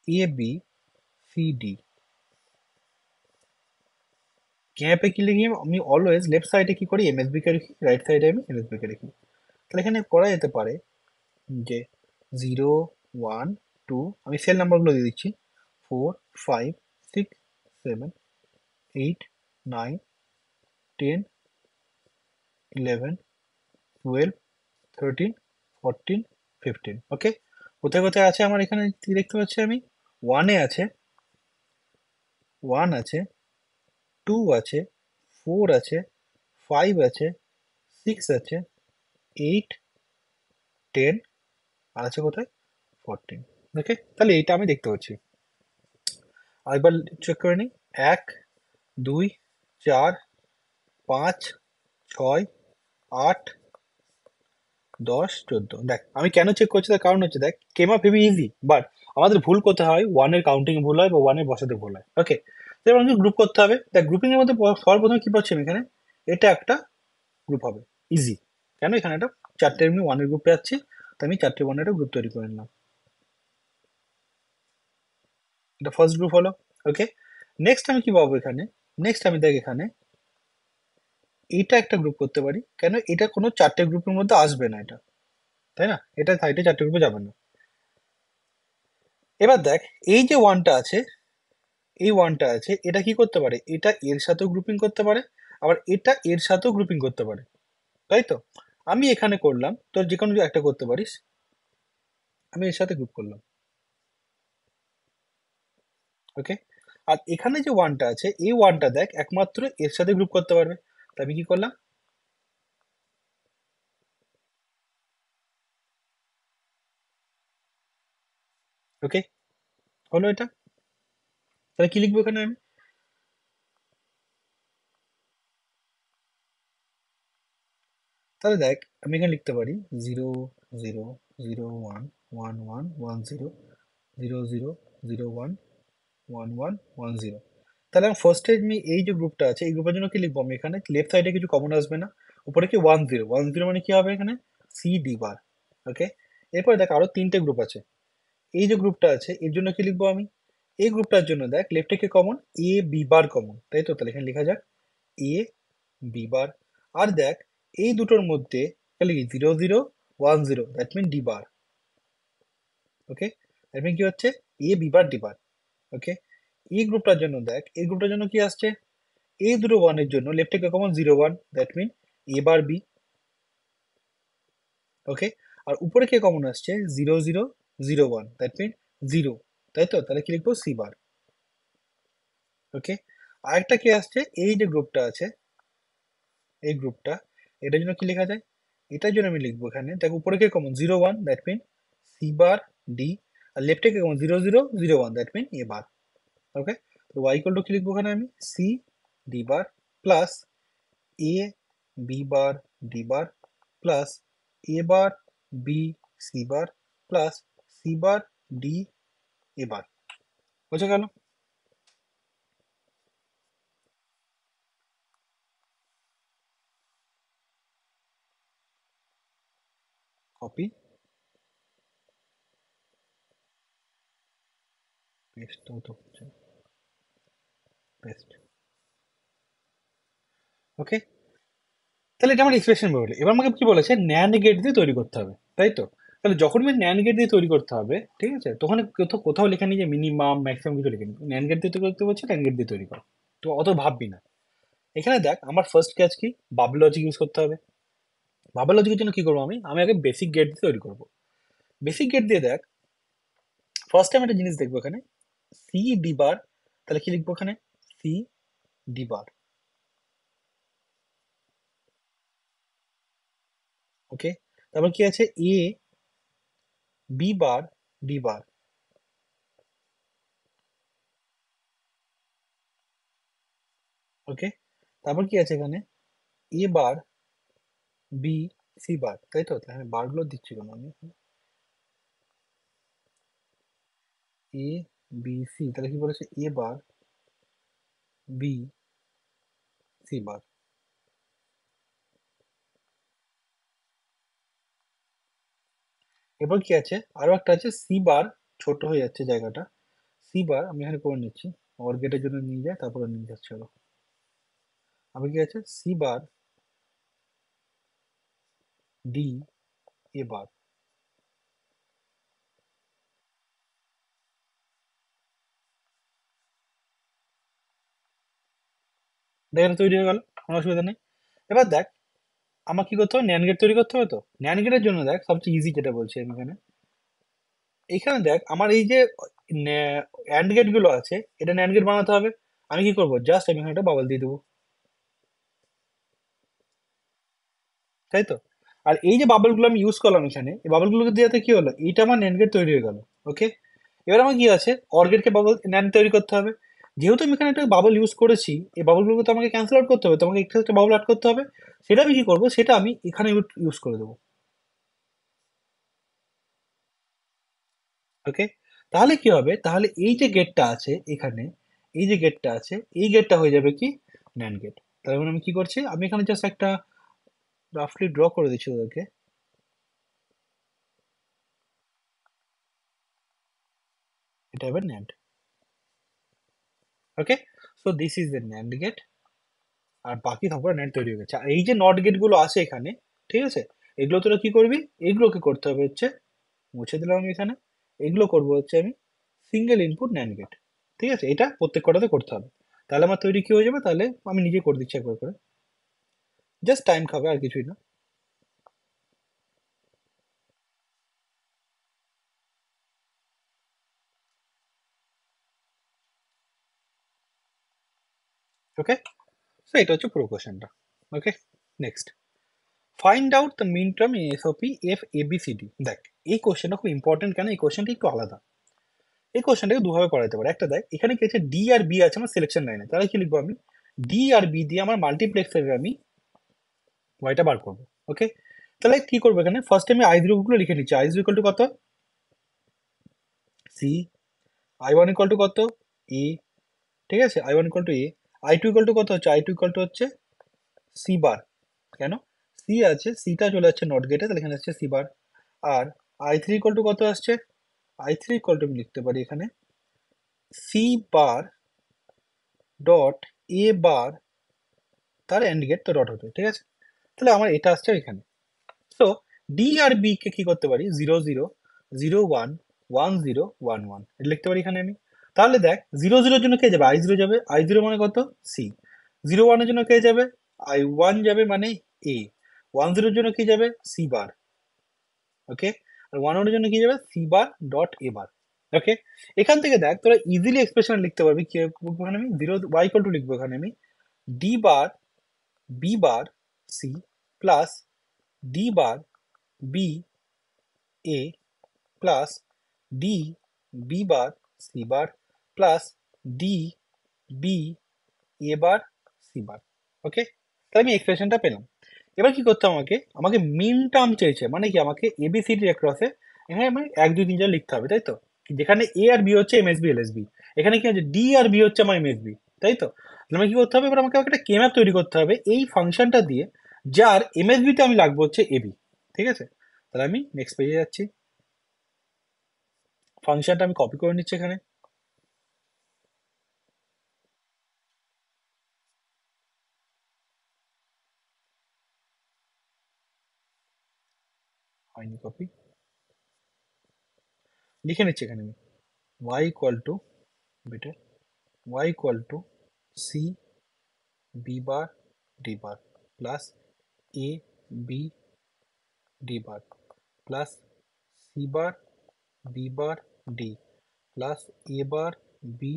[SPEAKER 1] এ বি সি ডি। ক্যাপে কি লিখি, আমি অলওয়েজ লেফট সাইডে কি করি, এমএসবি কে রাখি, রাইট সাইডে আমি এমএসবি কে রাখি। তাহলে এখানে করা যেতে পারে যে 0 1 2, আমি সেল নাম্বারগুলো দিয়ে দিচ্ছি, 4 5 6 7 8 9 10 11 12 13 14 15, ওকে। কোথায় কোথায় আছে আমার এখানে কি দেখতে পাচ্ছি আমি, ওয়ানে আছে, ওয়ান আছে, টু আছে, ফোর আছে, ফাইভ আছে, সিক্স আছে, এইট 10 আর আছে কোথায় 14। ওকে, তাহলে এইটা আমি দেখতে পাচ্ছি। আরেকবার চেক করে নিই। 1 2 4 5 6 8 10 14। দেখ আমি কেন চেক করছি, তার কারণ হচ্ছে দেখ came up heavy easy, but আমাদের ভুল করতে হয়, ওয়ানের কাউন্টিং ভুল হয় বা ওয়ানের বসাতে ভুল হয়। ওকে, এবার আমাকে গ্রুপ করতে হবে। দেখ গ্রুপিং এর মধ্যে সবার প্রথমে কি পাচ্ছি আমি এখানে, এটা একটা গ্রুপ হবে, ইজি। কেন, এখানে একটা চারটে এমনি ওয়ানের গ্রুপ পাচ্ছি, তো আমি চারটে ওয়ানের একটা গ্রুপ তৈরি করে নিলাম। এটা ফার্স্ট গ্রুপ হলো। ওকে, নেক্সট আমি কি পাবো এখানে, নেক্সট আমি দেখ এখানে এটা একটা গ্রুপ করতে পারি। কেন, এটা কোনো চারটে গ্রুপের মধ্যে আসবে না এটা, তাই না, এটা সাইডে চারটে গ্রুপে যাবে না। এবার দেখ এই যে ওয়ানটা আছে, এই ওয়ানটা আছে, এটা কি করতে পারে, এটা এর সাথেও গ্রুপিং করতে পারে, আবার এটা এর সাথেও গ্রুপিং করতে পারে, তাই তো। আমি এখানে করলাম, তোর যে কোনো একটা করতে পারিস, আমি এর সাথে গ্রুপ করলাম। ওকে, আর এখানে যে ওয়ানটা আছে, এই ওয়ানটা দেখ একমাত্র এর সাথে গ্রুপ করতে পারবে, তো আমি কি করলাম, ওকে, হলো এটা। তাহলে কি লিখবো এখানে আমি, তাহলে দেখ আমি এখানে লিখতে পারি 0 0 0 1 1 1 1 0 0 0 0 1 1 1 1 0। তাহলে আমি ফার্স্টে আমি এই যে গ্রুপটা আছে, এই গ্রুপের জন্য কি লিখবো আমি এখানে, লেফট সাইডে কিছু কমন আসবে না, উপরে কি 1 0 1 0 মানে কি হবে এখানে, সি ডি বার। ওকে, এরপরে দেখ আরো তিনটে গ্রুপ আছে, এই যে গ্রুপটা আছে এর জন্য কি লিখবো আমি, এই গ্রুপটার জন্য দেখ লেফটে কি কমন, এ বি বার কমন, তাই তো, তাহলে এখানে লেখা যাক এ বি বার। আর দেখ এই দুটোর মধ্যে তাহলে কি 0 0 1 0, that mean D bar. Okay, that mean কি হচ্ছে A B bar D bar. ওকে, এই গ্রুপটার জন্য দেখ, এই গ্রুপটার জন্য কি আসছে, এই দুটো ওয়ানের জন্য লেফট থেকে common 0 1, that mean A bar B. Okay, আর উপরে কে কমন আসছে 0 0 0 1, দ্যাট মিন 0, তাই তো, তাহলে কি লিখবো সি বার। ওকে, আরেকটা কি আসছে, এই যে গ্রুপটা আছে, এই গ্রুপটা, এটার জন্য কি লেখা যায়, এটার জন্য আমি লিখবো এখানে দেখ উপরে কে common 0 1, that mean C bar D, আর লেফটে কে কমন 0 0 0 1, দ্যাট মিন এ বার। ওকে, তো ওয়াই ইকুয়াল টু কি লিখবো এখানে আমি, C D bar plus A B bar D bar plus A bar B C bar plus C bar D A bar. বোঝা গেল। কপি পেস্ট তো হচ্ছে, পেস্ট। ওকে, তাহলে এটা আমার এক্সপ্রেশন বলে, এবার আমাকে কি বলেছে, ন্যান্ড গেট দিয়ে তৈরি করতে হবে, তাই তো। তাহলে যখন আমি ন্যান্ড গেট দিয়ে তৈরি করতে হবে, ঠিক আছে, তখন কোথাও কোথাও লেখা নেই যে মিনিমাম ম্যাক্সিমাম কিছু লেখা নেই, ন্যান্ড গেট দিয়ে তৈরি করতে বলছে, ন্যান্ড গেট দিয়ে তৈরি কর, তো অত ভাববি না। এখানে দেখ আমার ফার্স্ট কাজ কি, বাবল লজিক ইউজ করতে হবে। বাবল লজিকের জন্য কি করবো আমি, আমি আগে বেসিক গেট দিয়ে তৈরি করবো। বেসিক গেট দিয়ে দেখ ফার্স্ট টাইম একটা জিনিস দেখবো এখানে, সি ডি বার, তাহলে কি লিখবো এখানে, সি ডি বার। ওকে, তারপর কি আছে, এ বি বার ডি বার। ওকে, তারপর কি আছে এখানে, এ বার বি সি বার, তাই তো, তাহলে বারগুলো দিচ্ছি কেন আমি, এ বি সি, তাহলে কি বলেছে, এ বার বি সি বার। এরপর কি আছে, আরো একটা আছে সি বার, ছোট হয়ে যাচ্ছে জায়গাটা, সি বার আমি এখানে করে নিচ্ছি, অর গেটের জন্য নিয়ে যায়, তারপরে নিয়ে যাচ্ছে চলো। আবার কি আছে, সি বার ডি এ বার। দেখ এটা তৈরি হয়ে গেল, কোনো অসুবিধা নেই। এবার দেখ আমার কি করতে হবে, ন্যান গেট তৈরি করতে হবে। তো ন্যান গেটের জন্য দেখ সবচেয়ে ইজি যেটা বলছি আমি এখানে, এইখানে দেখ আমার এই যে অ্যান্ড গেট গুলো আছে, এটা ন্যান গেট বানাতে হবে। আমি কি করবো, জাস্ট আমি এখানে একটা বাবল দিয়ে দেবো, তাই তো। আর এই যে বাবলগুলো আমি ইউজ করলাম এখানে, এই বাবলগুলো দেওয়াতে কি হলো, এইটা আমার ন্যান্ড গেট তৈরি হয়ে গেল। ওকে, এবার আমার কি আছে, অর গেটকে বাবল ন্যান্ড তৈরি করতে হবে। যেহেতু আমি এখানে একটা বাবল ইউজ করেছি, এই বাবলগুলোকে তো আমাকে ক্যান্সেল আউট করতে হবে, তোমাকে একটা বাবল অ্যাড করতে হবে। সেটা আমি কি করবো, সেটা আমি এখানে ইউজ করে দেবো। ওকে, তাহলে কি হবে, তাহলে এই যে গেটটা আছে এখানে, এই যে গেটটা আছে, এই গেটটা হয়ে যাবে কি ন্যান্ড গেট। তার মানে আমি কি করছি, আমি এখানে জাস্ট একটা রাফলি ড্র করে দিচ্ছি ওদেরকে। এটা হবে NAND. Okay, so this is the NAND gate. আর বাকি সবগুলো ন্যান্ড তৈরি হয়ে গেছে। আর এই যে নট গেট গুলো আছে এখানে, ঠিক আছে, এগুলো তোরা কি করবি, এগুলোকে করতে হবে হচ্ছে, মুছে দিলাম আমি এখানে, এগুলো করবো হচ্ছে আমি সিঙ্গেল ইনপুট ন্যান্ড গেট। ঠিক আছে, এটা প্রত্যেক কটাতে করতে হবে। তাহলে আমার তৈরি কি হয়ে যাবে, তাহলে আমি নিজে করে দিচ্ছি একবার করে, জাস্ট টাইম খাবে আর কিছুই না। ওকে, সো এটা হচ্ছে পুরো কোশ্চেনটা। Okay, next, find out the min term in SOP F A B C D. দেখ, এই কোশ্চেনটা খুব ইম্পর্টেন্ট, কেন এই কোশ্চেনটা একটু আলাদা। এই কোশ্চেনটাকে দুভাবে করা যেতে পারে। একটা দেখ, এখানে কি আছে, ডি আর বি আছে আমার সিলেকশন লাইনে, তাহলে কি লিখবো আমি, ডি আর বি দিয়ে আমার মাল্টিপ্লেক্সারে আমি ওয়াইটা বার করবো। ওকে, তাহলে কি করবো, এখানে ফার্স্ট আমি আই জিরো গুলো লিখে নিচ্ছি। আই জিরো ইকুয়াল টু কত, C. I one equal to কত, এ। ঠিক আছে, I one equal to A. I two equal to কত হচ্ছে, আই টু ইকুয়াল টু হচ্ছে সি বার। কেন, সি আছে, সিটা চলে যাচ্ছে নট গেটে, তাহলে এখানে আসছে সি বার। আর আই থ্রি ইকুয়াল টু কত আসছে, আই থ্রি ইকুয়াল টু আমি লিখতে পারি এখানে সি বার ডট এ বার, তার এন্ড গেট তো ডট হতো। ঠিক আছে, তাহলে আমার এটা আসছে এখানে। সো ডি আর বি কে কি করতে পারি, zero zero, zero one, one zero, one one, এটা লিখতে পারি এখানে আমি। তাহলে দেখ, জিরো জিরোর জন্য কে যাবে, আই জিরো যাবে, আই জিরো মানে কত, সি। জিরো ওয়ানের জন্য কে যাবে, আই ওয়ান যাবে মানে এ। ওয়ান জিরোর জন্য কি যাবে, সি বার। ওকে, আর ওয়ান ওয়ানের জন্য কি যাবে, সি বার ডট এ বার। ওকে, এখান থেকে দেখ তোরা ইজিলি এক্সপ্রেশন লিখতে পারবি কি লিখবো এখানে আমি, জিরো ওয়াই ইকুয়াল টু লিখবো এখানে আমি D bar B bar C plus D bar B A plus D B bar C bar plus D B A bar C bar. Okay, তাহলে আমি এক্সপ্রেশনটা পেলাম। এবার কি করতে হবে, আমাকে আমাকে মিন টার্ম চেয়েছে, মানে কি আমাকে এবিসিডি ক্রসে এখানে আমি এক দুই তিন চার লিখতে হবে, তাই তো, যেখানে এ আর বি হচ্ছে এমএসবি এলএসবি, এখানে কি আছে, ডি আর বি হচ্ছে আমার এমএসবি, তাই তো। তাহলে আমাকে কি করতে হবে, এবার আমাকে একটা কে ম্যাপ তৈরি করতে হবে এই ফাংশনটা দিয়ে, যার এমএসবিতে আমি লাগবো হচ্ছে এবি। ঠিক আছে, তাহলে আমি নেক্সট পেজে যাচ্ছি, ফাংশনটা আমি কপি করে নিচ্ছি এখানে, হয়নি কপি, লিখে নিচ্ছি এখানে আমি y equal to, better, y equal to C B bar D bar plus A B D bar plus C bar B bar D plus A bar B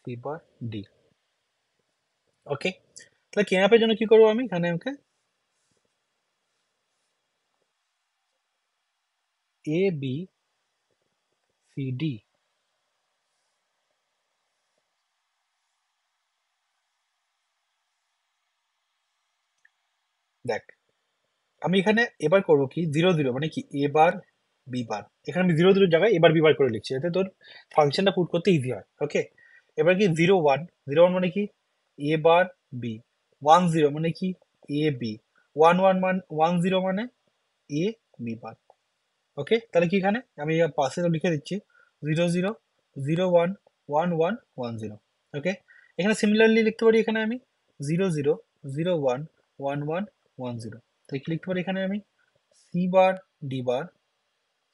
[SPEAKER 1] C bar D. Okay, তাহলে কে ম্যাপের জন্য কি করবো আমি এখানে, okay, A B C D. দেখ, আমি এখানে এবার করবো কি, জিরো জিরো মানে কি এ বার বি বার, এখানে আমি জিরো জিরোর জায়গায় এবার বি বার করে লিখছি, যাতে তোর ফাংশনটা পুট করতে ইজি হয়। ওকে, এবার কি জিরো ওয়ান, জিরো ওয়ান মানে কি এ বার বি, ওয়ান জিরো মানে কি এ বি, ওয়ান ওয়ান মান ওয়ান জিরো মানে এ বি বার। ওকে, তাহলে কি এখানে আমি পাশে তো লিখে দিচ্ছি zero zero, zero one, one one, one zero. Okay, এখানে সিমিলারলি লিখতে পারি এখানে আমি zero zero, zero one, one one, one zero. তাই কি লিখতে পারি এখানে আমি C bar D bar,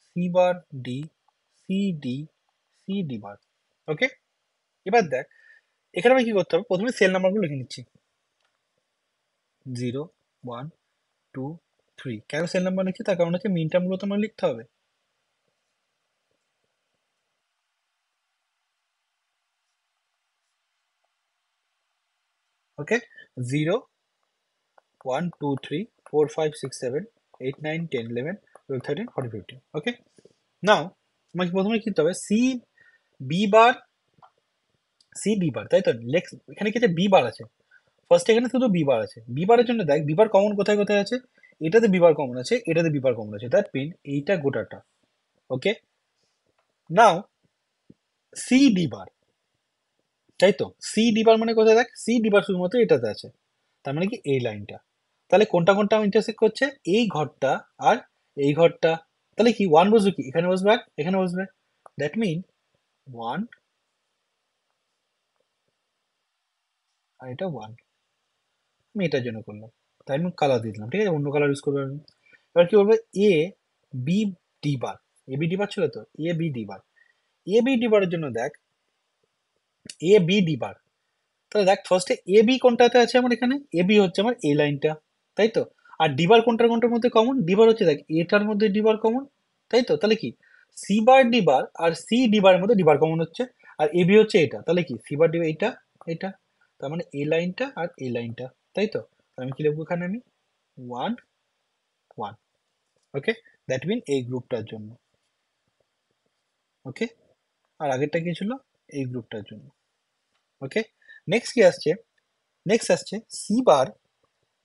[SPEAKER 1] C bar D, C D, C D bar. Okay, এবার দেখ, এখানে আমি কি করতে হবে, প্রথমে সেল নাম্বারগুলো লিখে নিচ্ছি, জিরো ওয়ান টু থ্রি। কেন সেল নাম্বার লিখছি, তার কারণ হচ্ছে মিন টার্মগুলো তোমার লিখতে হবে। Okay, zero one two three four five six seven 8 9 10 11 12 13 14 15 okay now আমাকে প্রথমে কি করতে হবে বি বার বি বার তাই তো এখানে কি আছে বি বার আছে ফার্স্ট এখানে শুধু বি বার আছে বি বারের জন্য দেখ বি বার কমন কোথায় কোথায় আছে এটাতে বি বার কমন আছে এটাতে বি বার কমন আছে দ্যাট মিন এইটা গোটাটা ওকে নাও সি ডি বার তাই তো সি ডি বার মানে কোথায় দেখ সি ডি বার শুধুমাত্র এটাতে আছে তার মানে কি এই লাইনটা তাহলে কোনটা কোনটা ইন্টারসেক্ট করছে এই ঘরটা আর এই ঘরটা তাহলে কি ওয়ান বসবে কি এখানে বসবে আর এখানে বসবে দ্যাট মিন ওয়ান আর এটা ওয়ান আমি এটার জন্য করলাম তাই আমি কালার দিয়ে দিলাম ঠিক আছে অন্য কালার ইউজ করবো আমি এবার কি বলবো এ বি ডি বার এ বি ডি বার ছিল তো এ বি ডি বার এ বি ডি বারের জন্য দেখ এ বি ডি বার তাহলে দেখ ফার্স্টে এ বি কোনটাতে আছে আমার এখানে এ বি হচ্ছে আমার এই লাইনটা তাই তো আর ডিবার কোনটার কোনটার মধ্যে কমন ডিবার হচ্ছে দেখ এটার মধ্যে ডিবার কমন তাই তো তাহলে কি সি বার ডিবার আর সি ডিবারের মধ্যে ডিবার কমন হচ্ছে আর এ বি হচ্ছে এটা তাহলে কি সি বার ডিবার এটা এটা তার মানে এই লাইনটা আর এই লাইনটা তাই তো আমি কি লিখবো এখানে আমি one one okay that mean এই গ্রুপটার জন্য ওকে আর আগেরটা কি ছিল এই গ্রুপটার জন্য ওকে নেক্সট কি আসছে নেক্সট আসছে C bar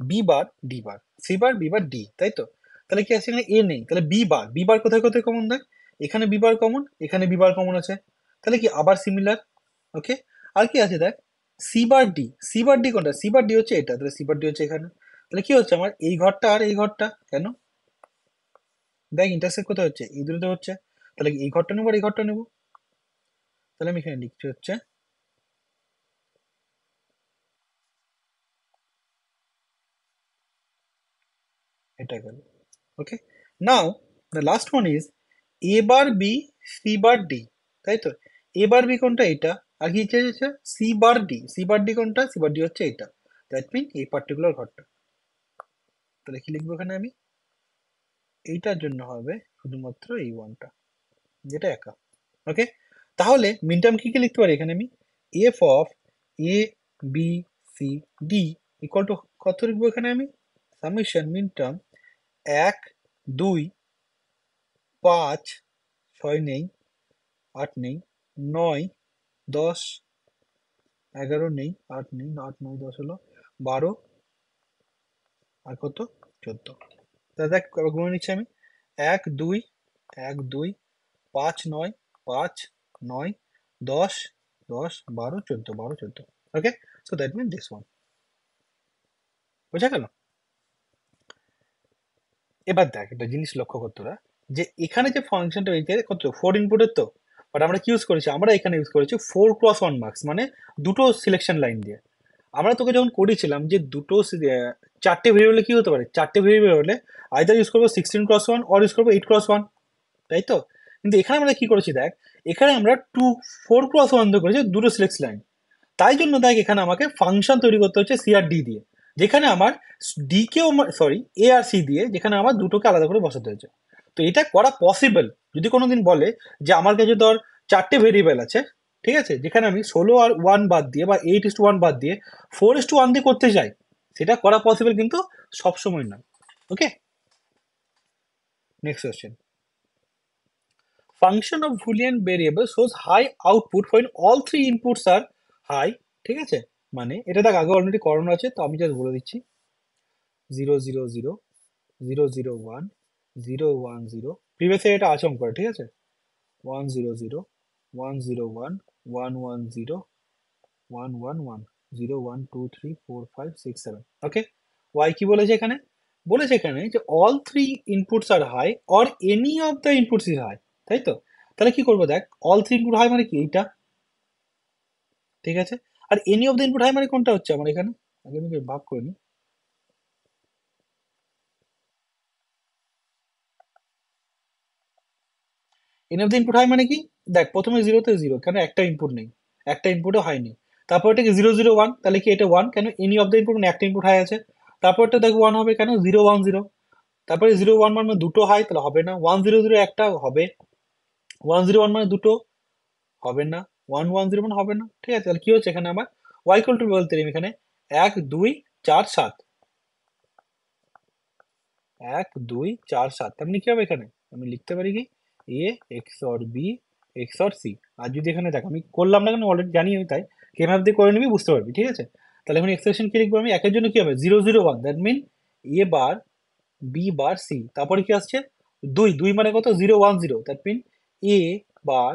[SPEAKER 1] B bar D bar C bar B bar D তাই তো তাহলে কি আছে এখানে এ নেই তাহলে বি বার কোথায় কোথায় কমন দেয় এখানে বি বার কমন এখানে বি বার কমন আছে তাহলে কি আবার সিমিলার ওকে আর কি আছে দেখ সি বার ডি কোনটা সি বার ডি হচ্ছে এটা তাহলে সি বার ডি হচ্ছে এখানে তাহলে কি হচ্ছে আমার এই ঘরটা আর এই ঘরটা কেন দেখ ইন্টারসেক্ট কোথায় হচ্ছে এই দুটোতে হচ্ছে তাহলে কি এই ঘরটা নেবো আর এই ঘরটা নেবো তাহলে আমি এখানে লিখছি হচ্ছে এটা গেল okay now the last one is A bar B C bar D তাই তো এ বার বি কোনটা এটা আর কি চেয়েছে সি বার ডি কোনটা সি বার ডি হচ্ছে এটা দ্যাট মিন এই পার্টিকুলার ঘরটা তাহলে কি লিখবো এখানে আমি এইটার জন্য হবে শুধুমাত্র এই ওয়ানটা যেটা একা ওকে তাহলে মিন টার্ম কি কি লিখতে পারি এখানে আমি F of A B C D equal to কত লিখবো এখানে আমি সামেশন মিন টার্ম 1 2 5 6 নেই 8 নেই 9 10 11 নেই 8 নেই 8 9 10 হলো 12 আর কত 14 তাহলে দেখ আবার গুনে নিচ্ছি আমি 1 2 1 2 5 9 10 okay so that mean this one বোঝা গেল এবার দেখ একটা জিনিস লক্ষ্য করতে তোরা যে এখানে যে ফাংশনটা হয়েছে কত 4 ইনপুটের তো বাট আমরা কি ইউজ করেছি আমরা এখানে ইউজ করেছি 4x1 মার্কস মানে দুটো সিলেকশন লাইন দিয়ে আমরা তোকে যখন করেছিলাম যে চারটে ভেরিয়েবলে কি হতে পারে চারটে ভেরিয়েবল হলে আইদার ইউজ করবো 16x1 অর ইউজ করবো 8x1 তাই তো কিন্তু এখানে আমরা কি করেছি দেখ এখানে আমরা 4x1 দিয়ে করেছি দুটো সিলেক্ট লাইন তাই জন্য দেখ এখানে আমাকে ফাংশন তৈরি করতে হচ্ছে সি আর ডি দিয়ে যেখানে আমার ডি কেও সরি এ আর সি দিয়ে যেখানে আমার দুটোকে আলাদা করে বসাতে হয়েছে তো এটা করা পসিবল যদি কোনোদিন বলে যে আমার কাছে ধর চারটে ভেরিয়েবল আছে ঠিক আছে যেখানে আমি 16 আর 1 বাদ দিয়ে বা 8:1 বাদ দিয়ে 4:1 দিয়ে করতে চাই সেটা করা পসিবল কিন্তু সবসময় নয় okay next question function of boolean variable shows high output when all three inputs are high ঠিক আছে মানে এটা দেখ আগে অলরেডি করানো আছে তো আমি জাস্ট বলে দিচ্ছি 0 0 0 0 0 1 0 1 0 প্রিভিয়াসে এটা আছে অঙ্ক ঠিক আছে 1 0 0 1 0 1 1 1 0 1 1 1 0 1 2 3 4 5 6 7 ওকে y কি বলেছে এখানে যে all three inputs are high or any of the inputs is high তাই তো তাহলে কি করবো দেখ অল থ্রি ইনপুট হাই মানে কি এইটা ঠিক আছে আর any of the input high মানে কোনটা হচ্ছে আমার এখানে আগে আমি ভাগ করে নিই any of the input high মানে কি দেখ প্রথমে জিরোতে জিরো কেন একটা ইনপুট নেই একটা ইনপুটও হাই নেই তারপর এটা কি 0 0 1 তাহলে কি এটা 1 কেন এনি অফ দ্য ইনপুট মানে একটা ইনপুট হাই আছে তারপরটা দেখ 1 হবে কেন 0 1 0 তারপরে 0 1 1 মানে দুটো হাই তাহলে হবে না 1 0 0 একটা হবে 1 0 1 মানে দুটো হবে না 1 1 0 মানে হবে না ঠিক আছে তাহলে কি হচ্ছে এখানে আমার y ইকুয়াল টু বলতে আমি এখানে 1 2 4 7 1 2 4 7, তার মানে কি হবে এখানে আমি লিখতে পারি কি এ XOR বি XOR সি। আর যদি এখানে দেখ আমি করলাম না কেন অলরেডি জানি আমি, তাই কিভাবে দিয়ে করে নিবি বুঝতে পারবি, ঠিক আছে। তাহলে এখন এক্সপ্রেশন কি লিখবো আমি, একের জন্য কি হবে 0 0 1, that mean A bar B bar C, তারপরে কি আসছে 2 2 মানে কত 0 1 0, that mean A bar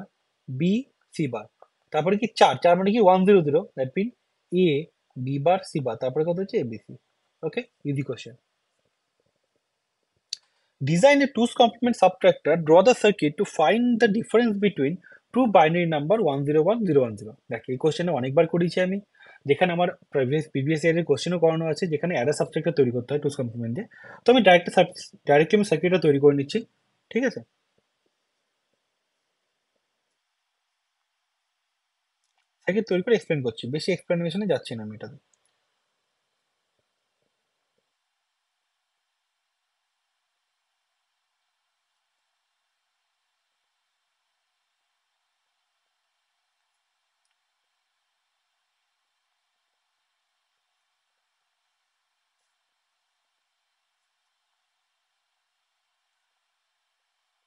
[SPEAKER 1] B C bar, তারপরে কি 4 4 মানে কি 1 0 0, that mean A B bar C bar, তারপরে কত হচ্ছে ABC. Okay, easy question. Design a 2's complement subtractor. Draw the circuit to find the difference between two binary number 101 010. দেখ এই কোশ্চেনে অনেকবার করেছি আমি, যেখানে আমার প্রিভিয়াস ইয়ারের কোশ্চেনও করানো আছে, যেখানে অ্যাডা সাবস্ট্রাক্টর তৈরি করতে হয় টুস কমপ্লিমেন্ট দিয়ে। তো আমি ডাইরেক্টলি আমি সার্কিটটা তৈরি করে নিচ্ছি, ঠিক আছে। সার্কিট তৈরি করে এক্সপ্লেন করছি, বেশি এক্সপ্লেনেশনে যাচ্ছি না আমি এটাতে।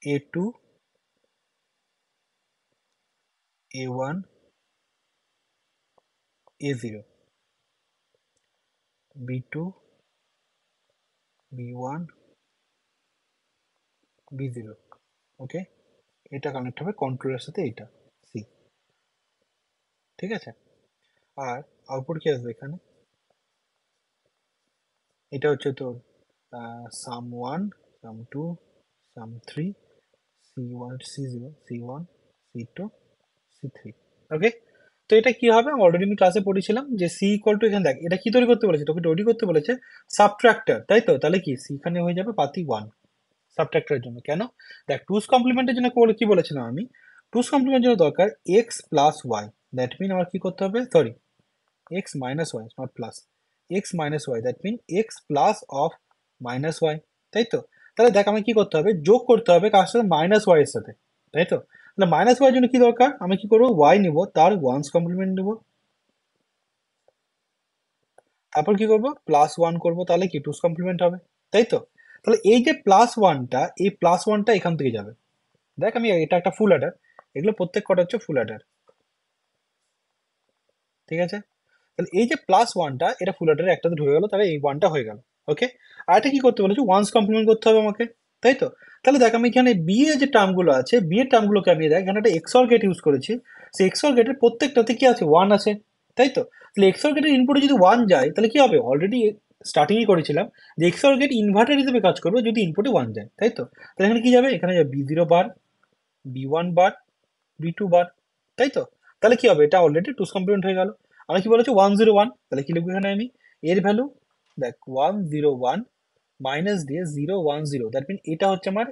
[SPEAKER 1] A2 A1 A0 B2 B1 B0। ওকে, এটা কানেক্ট হবে কন্ট্রোলের সাথে, এটা সি, ঠিক আছে। আর আউটপুট কি আসবে এখানে, এটা হচ্ছে তোর sum one, sum two, sum three, C1 C0 C1 C2 C3। Okay, তো এটা কি হবে অলরেডি আমি ক্লাসে পড়েছিলাম যে সি ইকুয়াল টু, এখানে দেখ এটা কি তৈরি করতে বলেছে, তোকে তৈরি করতে বলেছে সাবট্রাক্টর, তাই তো। তাহলে কি সি এখানে হয়ে যাবে পাতি ওয়ান সাবট্রাক্টরের জন্য। কেন, দেখ টুস কমপ্লিমেন্টের জন্য কি বলেছিলাম আমি, টুস কমপ্লিমেন্টের জন্য দরকার X plus Y, that mean আমার কি করতে হবে, sorry x minus y, not plus, x minus y, that mean x plus of minus y, তাই তো। তাহলে দেখ আমি কি করতে হবে, যোগ করতে হবে কার সাথে, মাইনাস ওয়াই এর সাথে, তাই তো। তাহলে মাইনাস ওয়াই এর জন্য কি দরকার, আমি কি করবো y নিব, তার ওয়ান্স কমপ্লিমেন্ট নেব, তারপর কি করবো প্লাস ওয়ান করবো, তাহলে কি টুস কমপ্লিমেন্ট হবে, তাই তো। তাহলে এই যে প্লাস ওয়ানটা, এই প্লাস ওয়ানটা এখান থেকে যাবে। দেখ আমি এটা একটা ফুল অ্যাডার, এগুলো প্রত্যেক কটা হচ্ছে ফুল অ্যাডার, ঠিক আছে। তাহলে এই যে প্লাস ওয়ানটা, এটা ফুল অ্যাডারে একটাতে ঢুকে গেল, তাহলে এই ওয়ানটা হয়ে গেল। ওকে, আর এটা কি করতে বলেছে, ওয়ান্স কমপ্লিমেন্ট করতে হবে আমাকে, তাই তো। তাহলে দেখ আমি এখানে বি এর যে টার্মগুলো আছে, বি এর টার্মগুলোকে আমি দেখ এখানে একটা এক্সঅর গেট ইউজ করেছি, সেই এক্সঅর গেটের প্রত্যেকটাতে কি আছে, ওয়ান আছে, তাই তো। তাহলে এক্সঅর গেটের ইনপুটে যদি ওয়ান যায় তাহলে কি হবে, অলরেডি স্টার্টিংয়ে করেছিলাম যে এক্সঅর গেট ইনভার্টার হিসেবে কাজ করবে যদি ইনপুটে ওয়ান যায়, তাই তো। তাহলে এখানে কি যাবে, এখানে যাবে বি0 বার, বি1 বার, বি2 বার, তাই তো। তাহলে কি হবে, এটা অলরেডি টুস কমপ্লিমেন্ট হয়ে গেল। আমি কি বলেছি 101, তাহলে কি লিখবো এখানে আমি, এর ভ্যালু দেখ 101 মাইনাস দিয়ে 010, দ্যাট মিন এটা হচ্ছে আমার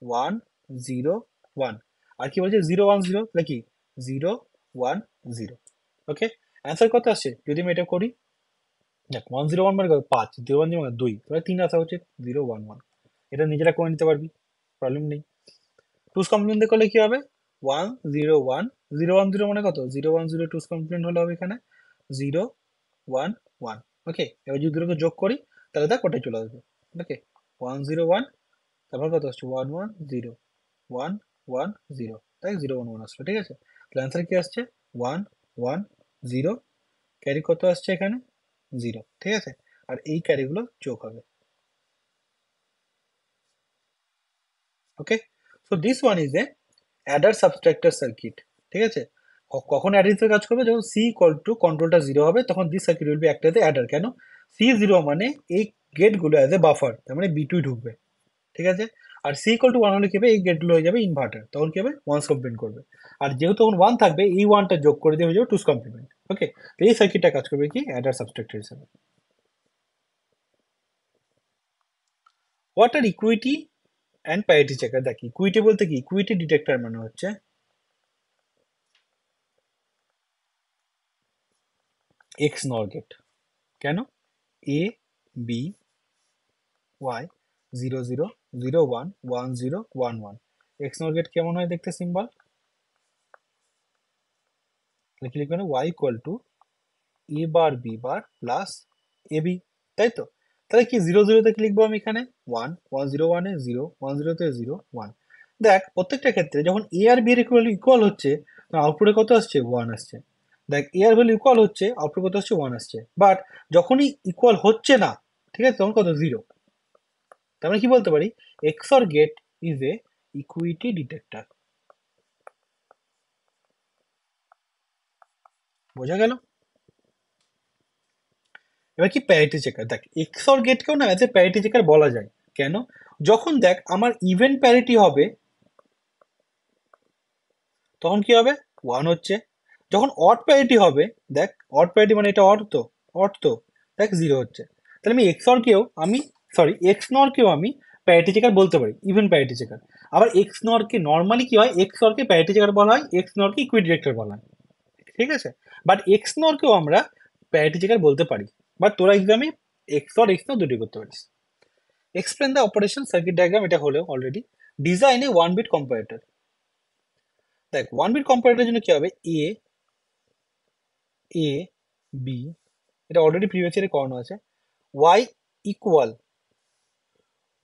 [SPEAKER 1] 101, আর কি বলছে 010, তাহলে কি 010। ওকে, অ্যান্সার কত আসছে যদি আমি এটা করি, দেখ 101 মানে 5, 010 মানে 2, তাহলে 3 আসা হচ্ছে 011। এটা নিজেরা করে নিতে পারবি, প্রবলেম নেই। টুস কমপ্লিমেন্ট দিয়ে করলে কি হবে, 101 010 মানে কত, 010 টুস কমপ্লিমেন্ট হলে হবে এখানে 011। ওকে, এবার যদি দুটোকে যোগ করি তাহলে দেখ ওটাই চলে আসবে। ওকে, 101, তারপর কত আসছে 110 110, তাই 011 আসলো, ঠিক আছে। তাহলে অ্যান্সার কি আসছে 110, ক্যারি কত আসছে এখানে 0, ঠিক আছে। আর এই ক্যারিগুলো যোগ হবে। Okay, so this one is a adder subtractor circuit, ঠিক আছে। কখন অ্যাড হিসেবে কাজ করবে, যখন সি ইকুয়াল টু কন্ট্রোলটা জিরো হবে তখন this circuit will be act as adder. কেন, সি জিরো মানে এই গেটগুলো অ্যাজ এ বাফার, তার মানে বি2 ঢুকবে, ঠিক আছে। আর সি ইকুয়াল টু ওয়ান হলে কি হবে, এই গেটগুলো হয়ে যাবে ইনভার্টার, তখন কি হবে ওয়ান্স কমপ্লিমেন্ট করবে। আর যেহেতু তখন ওয়ান থাকবে, এই ওয়ানটা যোগ করে দিয়ে হয়ে যাবে টুস কমপ্লিমেন্ট। ওকে, তো এই সার্কিটটা কাজ করবে কি অ্যাডার সাবস্ট্রাক্টর হিসেবে। What are equity and parity checker, দেখ ইকুইটি বলতে কি, ইকুইটি ডিটেক্টর মানে হচ্ছে এক্স নর গেট। কেন, A B Y 00 01 10 11, X nor gate কেমন হয় দেখতে, সিম্বল লিখে লিখবে না, Y equal to A bar B bar plus A B, তাই তো। তাহলে কি 0 0 তে কি লিখবো আমি এখানে 1 1 0 1 এ 0 1 0 তে 0 1। দেখ প্রত্যেকটা ক্ষেত্রে যখন এ আর বি এর ইকুয়াল হচ্ছে তখন আউটপুটে কত আসছে 1 আসছে। দেখ এ আর ভ্যালু ইকুয়াল হচ্ছে আউটপুট কত আসছে 1 আসছে, বাট যখনই ইকুয়াল হচ্ছে না, ঠিক আছে, তখন কত 0। তার মানে কি বলতে পারি XOR gate is a equality detector. বোঝা গেল? এবার কি প্যারিটি চেকার, দেখ XOR গেটকেও না অ্যাজ এ প্যারিটি চেকার বলা যায়। কেন? যখন দেখ আমার ইভেন প্যারিটি হবে তখন কি হবে 1 হচ্ছে, যখন অড প্যারিটি হবে, দেখ অড প্যারিটি মানে এটা অড তো দেখ 0 হচ্ছে। তাহলে আমি XOR কেও আমি XNOR কেও আমি প্যারিটি চেকার বলতে পারি, ইভেন প্যারিটি চেকার। আবার XNOR কে নর্মালি কি হয়, XOR কে প্যারিটি চেকার বলা হয়, XNOR কে ইকুইটি ডিটেক্টর বলা হয়, ঠিক আছে। বাট XNOR কেও আমরা প্যারিটি চেকার বলতে পারি, বাট তোরা এক্সামে XNOR দুটোই করতে পারিস। Explain the operation circuit diagram, এটা হলো already. Design a 1 bit comparator. দেখ 1 বিট কম্পারেটরের জন্য কি হবে, এ এ বি, এটা অলরেডি প্রিভিয়াস ইয়ারে করানো আছে। Y equal,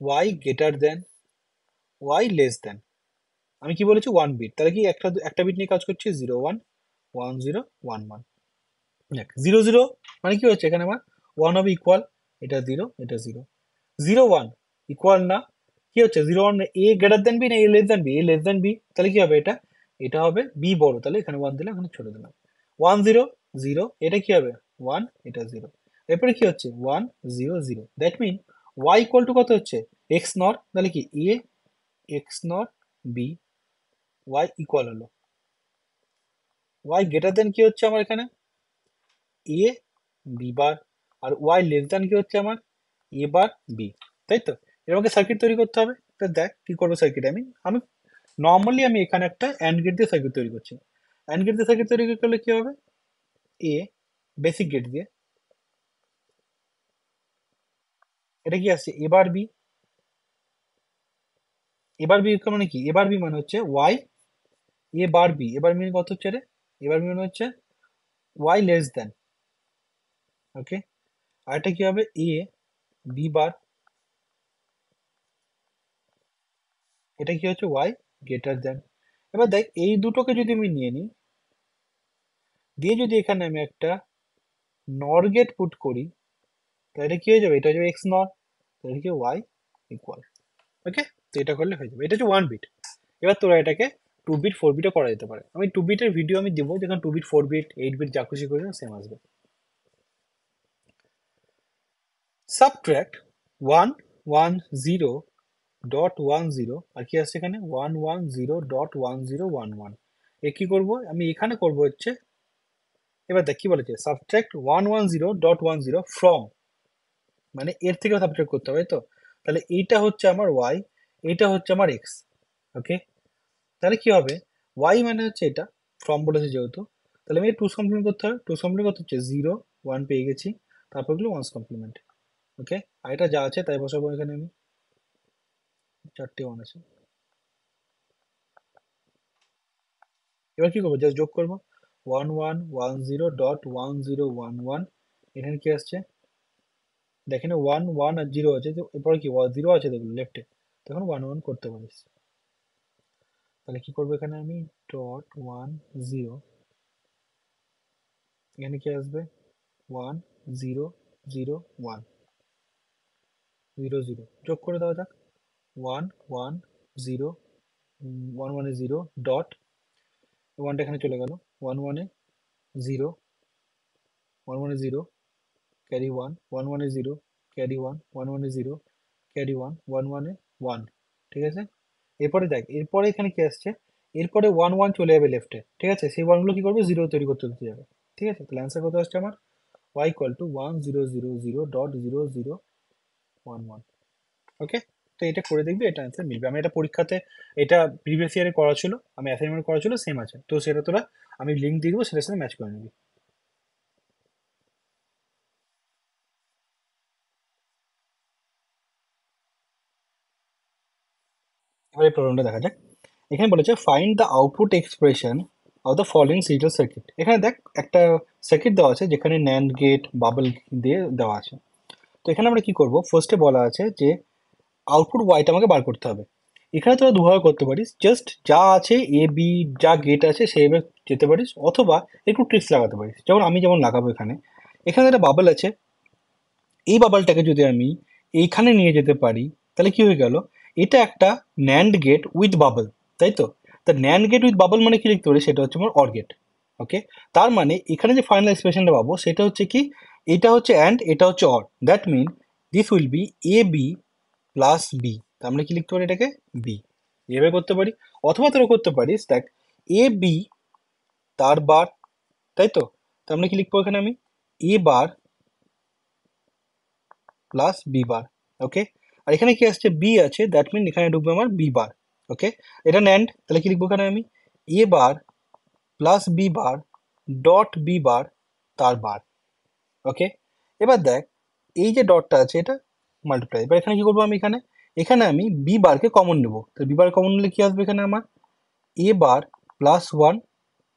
[SPEAKER 1] Y greater than, Y less than. আমি কি বলেছি 1 বিট, তাহলে কি একটা বিট নিয়ে কাজ করছি 0 1 1 0 1 1। দেখ 0 0 মানে কি হচ্ছে এখানে আমার 1 হবে ইকুয়াল, এটা 0 এটা 0 0 1 ইকুয়াল না, কি হচ্ছে 0 1 এ গ্রেটার দেন বি না এ লেস দেন বি, এ লেস দেন বি, তাহলে কি হবে এটা, এটা হবে বি বড়, তাহলে এখানে 1 দিলাম, এখানে ছোট দিলাম। 1 0 0, এটা কি হবে 1, এটা 0। এরপরে কি হচ্ছে 1 0 0, that mean y equal to কত হচ্ছে x নর, তাহলে কি এ এক্স নর বি, y ইকুয়াল হলো y গ্রেটার দেন কি হচ্ছে আমার এখানে এ বি বার, আর y লেস দেন কি হচ্ছে আমার এ বার বি, তাই তো। এর আমাকে সার্কিট তৈরি করতে হবে। তো দেখ কি করবো সার্কিট, আমি আমি নর্মালি আমি এখানে একটা অ্যান্ড গেট দিয়ে সার্কিট তৈরি করছি। অ্যান্ড গেট দিয়ে সার্কিট তৈরি করলে কি হবে, এ বেসিক গেট দিয়ে, এটা কি আসছে এবার বি, এবার বি মানে কি, এবার বি মানে হচ্ছে ওয়াই এ বার বি, এবার মিন কত হচ্ছে রে, এবার মিন হচ্ছে ওয়াই লেস দেন, ওকে। আর এটা কি হবে এ বি বার, এটা কি হচ্ছে ওয়াই গ্রেটার দেন। এবার দেখ এই দুটোকে যদি আমি নিয়ে নিই, দিয়ে যদি এখানে আমি একটা নর গেট পুট করি, তাহলে এটা কি হয়ে যাবে, এটা হয়ে যাবে এক্স নর, তাহলে কি ওয়াই ইকুয়াল, ওকে। তো এটা করলে হয়ে যাবে, এটা হচ্ছে 1 বিট। এবার তোরা এটাকে 2 বিট 4 বিটও করা যেতে পারে। আমি 2 বিটের ভিডিও আমি দেবো, যেখানে 2 বিট 4 বিট 8 বিট যা খুশি করে সেম আসবে। সাবট্র্যাক্ট 1 1 0 আর কি আসছে এখানে 1 1 0 1 0 1 1। এ কি করবো আমি এখানে করবো হচ্ছে, এবার দেখ কি বলেছে, সাবট্র্যাক্ট 1 1 0 1 0 ফ্রম, মানে এর থেকে সাবট্র্যাক্ট করতে হবে তো। তাহলে এইটা হচ্ছে আমার ওয়াই, এইটা হচ্ছে আমার এক্স, ওকে। তাহলে কি হবে ওয়াই মানে হচ্ছে এটা, ফ্রম বলেছে যেহেতু, তাহলে আমি টুস কমপ্লিমেন্ট করতে হবে। টুস কমপ্লিমেন্ট করতে হচ্ছে 0 1 পেয়ে গেছি, তারপর গুলো ওয়ান্স কমপ্লিমেন্ট, ওকে। আর এটা যা আছে তাই বসাবো এখানে আমি, 4টে 1 আছে। এবার কি করবো, জাস্ট যোগ করবো 1 1 1 0 1 0 1 1। এখানে কি আসছে, দেখেন 1 1 আর 0 আছে, তো এরপরে কি 0 আছে দেখুন লেফটে, তখন 1 1 করতে পারিস। তাহলে কি করবো এখানে আমি ডট 1 0, এখানে কি আসবে 1 0 0 1 0 0, যোগ করে দেওয়া যাক 1 1 0 1 1 0 ডট, 1টা এখানে চলে গেল, 1 1 0 1 1 0 ক্যারি 1 1 1 0 ক্যারি 1 1 1 0 ক্যারি 1 1 1 1, ঠিক আছে। এরপরে দেখ এরপরে এখানে কি আসছে, এরপরে 1 1 চলে যাবে লেফটে, ঠিক আছে, সেই 1 গুলো কি করবে 0 তৈরি করতে দিতে যাবে, ঠিক আছে। তাহলে অ্যান্সার কত আসছে আমার y ইকুয়াল টু 1 0 0 0 ডট 0 0 1 1, ওকে। তো এটা করে দেখবি, এটা অ্যান্সার মিলবে। আমি এটা পরীক্ষাতে, এটা প্রিভিয়াস ইয়ারে করা ছিল, আমি অ্যাসাইনমেন্ট করা ছিল, সেম আছে, তো সেটা তোরা আমি লিঙ্ক দিয়ে দেবো, সেটার সাথে ম্যাচ করে নিবি। এবার এই প্রবলেমটা দেখা যাক। এখানে বলেছে find the output expression of the following serial circuit. এখানে দেখ একটা সার্কিট দেওয়া আছে যেখানে ন্যান্ড গেট বাবল দিয়ে দেওয়া আছে। তো এখানে আমরা কি করব, ফার্স্টে বলা আছে যে আউটপুট ওয়াইটা আমাকে বার করতে হবে। এখানে তোরা দুভাবে করতে পারিস, জাস্ট যা আছে এ বি যা গেট আছে সেইভাবে যেতে পারিস, অথবা একটু ট্রিক্স লাগাতে পারিস, যেমন আমি যেমন লাগাবো। এখানে এখানে একটা বাবল আছে, এই বাবলটাকে যদি আমি এইখানে নিয়ে যেতে পারি তাহলে কি হয়ে গেল, এটা একটা ন্যান্ড গেট উইথ বাবল, তাই তো? তা ন্যান্ড গেট উইথ বাবল মানে কি লিখতে পারি, সেটা হচ্ছে আমার অর গেট। ওকে, তার মানে এখানে যে ফাইনাল এক্সপ্রেশনটা পাবো সেটা হচ্ছে কি, এটা হচ্ছে অ্যান্ড, এটা হচ্ছে or, that mean this will be A B plus B. তার মানে কি লিখতে পারি এটাকে, বি। এভাবে করতে পারি, অথবা তোরা করতে পারিস দেখ এ বি তার বার, তাই তো? তার মানে কি লিখবো এখানে আমি, এ বার প্লাস বি বার। ওকে, আর এখানে কি আসছে, বি আছে, দ্যাট মিন এখানে ঢুকবে আমার বি বার। ওকে, এটা ন্যান্ড, তাহলে কি লিখবো এখানে আমি, A bar plus B bar dot B bar তার বার। ওকে, এবার দেখ এই যে ডটটা আছে এটা মাল্টিপ্লাই, এবার এখানে কি করবো আমি, এখানে এখানে আমি বি বারকে কমন নেবো, তো বি বার কমন নিলে কি আসবে এখানে আমার, এ বার প্লাস ওয়ান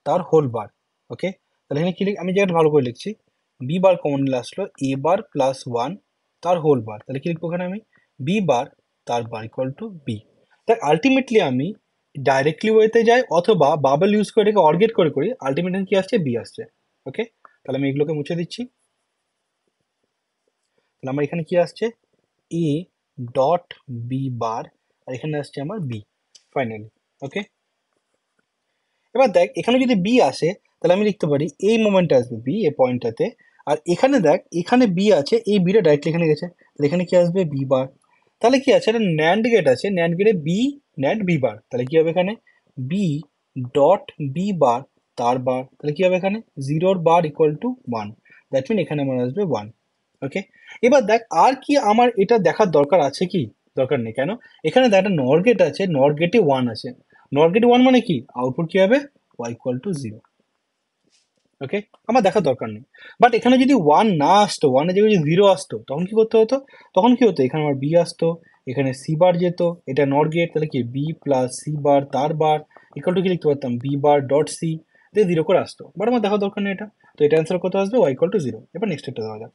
[SPEAKER 1] তার হোল বার। ওকে, তাহলে এখানে কি আমি জায়গাটা ভালো করে লিখছি, বি বার কমন নিলে আসলো এ বার প্লাস ওয়ান তার হোল বার, তাহলে কি লিখবো এখানে আমি, বি বার তার বার ইকুয়াল টু বি। তাই আলটিমেটলি আমি ডাইরেক্টলি ওয়েতে যাই অথবা বাবল ইউজ করে এটাকে অর্গেট করে করি, আলটিমেটলি কি আসছে, বি আসছে। ওকে, তাহলে আমি এগুলোকে মুছে দিচ্ছি। তাহলে আমার এখানে কি আসছে, এ ডট বি বার, আর এখানে আসছে আমার বি ফাইনালি। ওকে, এবার দেখ এখানে যদি বি আসে তাহলে আমি লিখতে পারি এই মোমেন্টে আসবে বি, এই পয়েন্টটাতে। আর এখানে দেখ এখানে বি আছে, এই বিটা ডাইরেক্টলি এখানে গেছে, তাহলে এখানে কি আসবে, বি বার। তাহলে কি আছে, একটা ন্যান্ড গেট আছে, ন্যান্ড গেটে বি ন্যান্ড বি বার, তাহলে কি হবে এখানে, বি ডট বি বার তার বার, তাহলে কি হবে এখানে, জিরোর bar equal to one, that mean এখানে আমার আসবে ওয়ান। ওকে, এবার দেখ আর কি আমার এটা দেখার দরকার আছে কি, দরকার নেই কেন, এখানে দেখ একটা নর গেট আছে, নর গেটে ওয়ান আছে, নর গেটে ওয়ান মানে কি, আউটপুট কি হবে, y ইকুয়াল টু জিরো। ওকে, আমার দেখার দরকার নেই। বাট এখানে যদি ওয়ান না আসতো, ওয়ানের জায়গায় যদি জিরো আসতো, তখন কি করতে হতো, তখন কি হতো, এখানে আমার বি আসতো, এখানে সি বার যেত, এটা নট গেট, তাহলে কি বি প্লাস সি বার তার বার ইকুয়াল টু কি লিখতে পারতাম, বি বার ডট সি, দিয়ে জিরো করে আসতো, বাট আমার দেখার দরকার নেই এটা। তো এটা অ্যান্সার কত আসবে, y ইকুয়াল টু জিরো। এবার নেক্সট একটা দেওয়া যাক,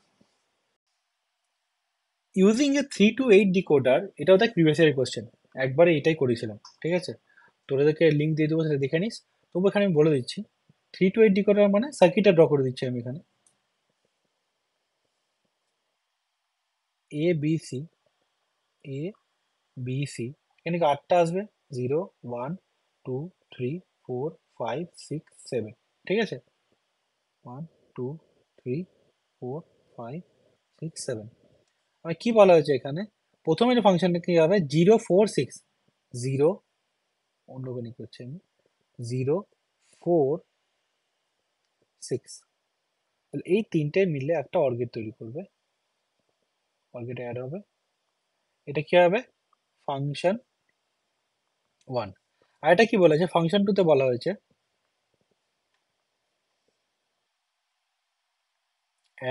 [SPEAKER 1] ইউজিং এ 3 to 8 ডিকোডার, এটাও দেখ প্রিভিয়াস ইয়ার কোশ্চেন, একবারে এটাই করেছিলাম, ঠিক আছে? তোদেরকে লিঙ্ক দিয়ে দেবো, সেটা দেখে নিস। তবু এখানে আমি বলে দিচ্ছি, 3 to 8 ডিকোডার মানে সার্কিটটা ড্র করে দিচ্ছি আমি এখানে, A B C, A B C, এখানে কি আটটা আসবে, 0 1 2 3 4 5 6 7, ঠিক আছে, 1 2 3 4 5 6 7। আমি কি বলা হয়েছে এখানে, প্রথমে যে ফাংশনটা কি হবে, 0 4 6, 0, অন্যখানে করছি আমি, 0 4 6, তাহলে এই তিনটে মিলে একটা অর্গেট তৈরি করবে, অর্গেট অ্যাড হবে, এটা কি হবে, ফাংশন ওয়ান। আর এটা কি বলেছে, ফাংশন টুতে বলা হয়েছে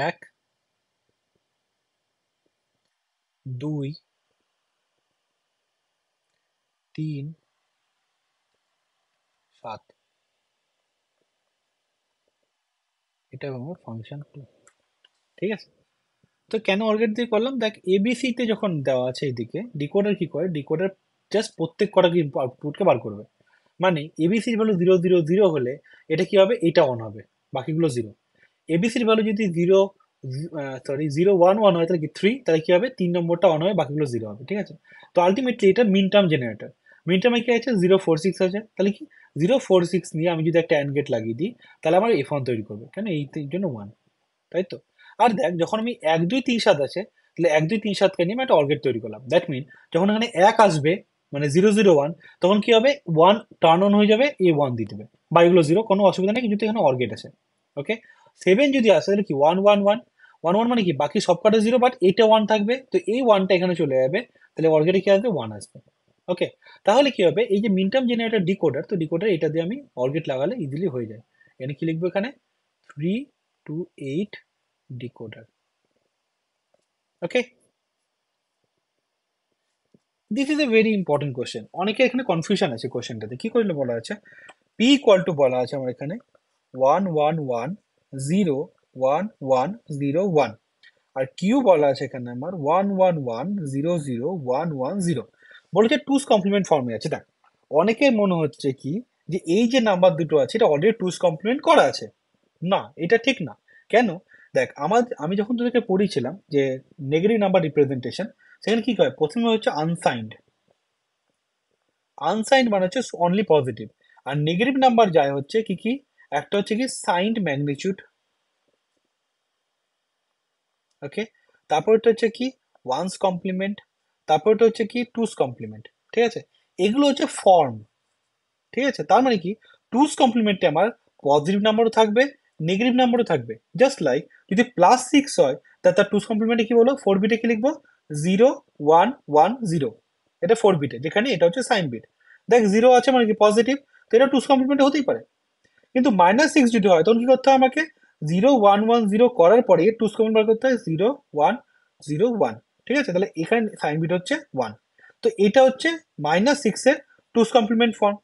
[SPEAKER 1] 1 2 3 7, এটা আমার ফাংশন টু, ঠিক আছে? তো কেন অর্গেট দিয়ে করলাম, দেখ এবিসি তে যখন দেওয়া আছে এইদিকে, ডিকোডার কি করে, ডিকোডার জাস্ট প্রত্যেক কটা আউটপুটকে বার করবে, মানে এবিসির ভ্যালু 0 0 0 হলে এটা কি হবে, এটা অন হবে, বাকিগুলো জিরো। এবিসির ভ্যালু যদি 0 1 1 হয়, তাহলে কি 3, তাহলে কি হবে, 3 নম্বরটা অন হবে, বাকিগুলো জিরো হবে, ঠিক আছে? তো আলটিমেটলি এটা মিন টার্ম জেনারেটর, মিন টার্মে কি আছে, 0 4 6 আছে, তাহলে কি 0 4 6 নিয়ে আমি যদি একটা অ্যান্ড গেট লাগিয়ে দিই, তাহলে আমার F1 তৈরি করবে, কেন, এই জন্য ওয়ান, তাই তো? আর দেখ যখন আমি 1 2 3 7 আছে, তাহলে 1 2 3 7কে নিয়ে আমি একটা অর্গেট তৈরি করলাম, দ্যাট মিন যখন এখানে এক আসবে, মানে 0 0 1, তখন কি হবে, ওয়ান টার্ন অন হয়ে যাবে, ওয়ান দিয়ে দেবে, বাকিগুলো জিরো, কোনো অসুবিধা নেই, কিন্তু এখানে অর্গেট আছে। ওকে, 7 যদি আসে তাহলে কি 1 1 1 1 1 মানে কি, বাকি সব কটা জিরো, বাট এটা ওয়ান থাকবে, তো এই ওয়ানটা এখানে চলে যাবে, তাহলে অর্গেটে কি আসবে, ওয়ান আসবে। ওকে, তাহলে কি হবে, এই যে মিন টার্ম জেনারেটর ডিকোডার, তো ডিকোডার এটা দিয়ে আমি অর্গেট লাগালে ইজিলি হয়ে যায়। এখানে কি লিখবো, এখানে 3 to 8 decoder. Okay, this is a very important question. অনেকে এখানে কনফিউশন আছে কোশ্চেনটাতে, কি করলে বলা আছে, p ইকুয়াল টু বলা আছে আমার এখানে 1 1 1 0 1 1 0 1, আর কিউ বলা আছে এখানে আমার 111001110, বলেছে টুস কমপ্লিমেন্ট ফর্মে আছে। দেখ, অনেকের মনে হচ্ছে কি যে এই যে নাম্বার দুটো আছে এটা অলরেডি টুস কমপ্লিমেন্ট করা আছে। না, এটা ঠিক না। কেন? দেখ, আমি যখন তোদেরকে পড়িয়েছিলাম যে নেগেটিভ নাম্বার রিপ্রেজেন্টেশন, সেখানে কি হয়, প্রথমে হচ্ছে আনসাইন্ড। আনসাইন্ড মানে হচ্ছে অনলি পজিটিভ। আর নেগেটিভ নাম্বার যায় হচ্ছে কি কি, একটা হচ্ছে কি সাইন্ড ম্যাগনিটিউড, ওকে, তারপরটা হচ্ছে কি ওয়ান্স কমপ্লিমেন্ট, তারপরটা হচ্ছে কি টুস কমপ্লিমেন্ট। ঠিক আছে, এগুলো হচ্ছে ফর্ম। ঠিক আছে, তার মানে কি টুস কমপ্লিমেন্টে আমার পজিটিভ নাম্বারও থাকবে, নেগেটিভ নাম্বারও থাকবে। জাস্ট লাইক যদি +6 হয়, তার টুস কমপ্লিমেন্টে কি বলো, 4 বিটে কি লিখবো, 0110। এটা 4 বিটে, যেখানে এটা হচ্ছে সাইন বিট। দেখ, 0 আছে মানে কি পজিটিভ, তো এটা টুস কমপ্লিমেন্টে হতেই পারে। কিন্তু -6 যদি হয়, তখন কি করতে হয় আমাকে, 0110 করার পরে টুস কমপ্লিমেন্ট বার করতে হয় 0101। ঠিক আছে, তাহলে এখানে সাইন বিট হচ্ছে 1। তো এটা হচ্ছে -6 এর টুস কমপ্লিমেন্ট ফর্ম।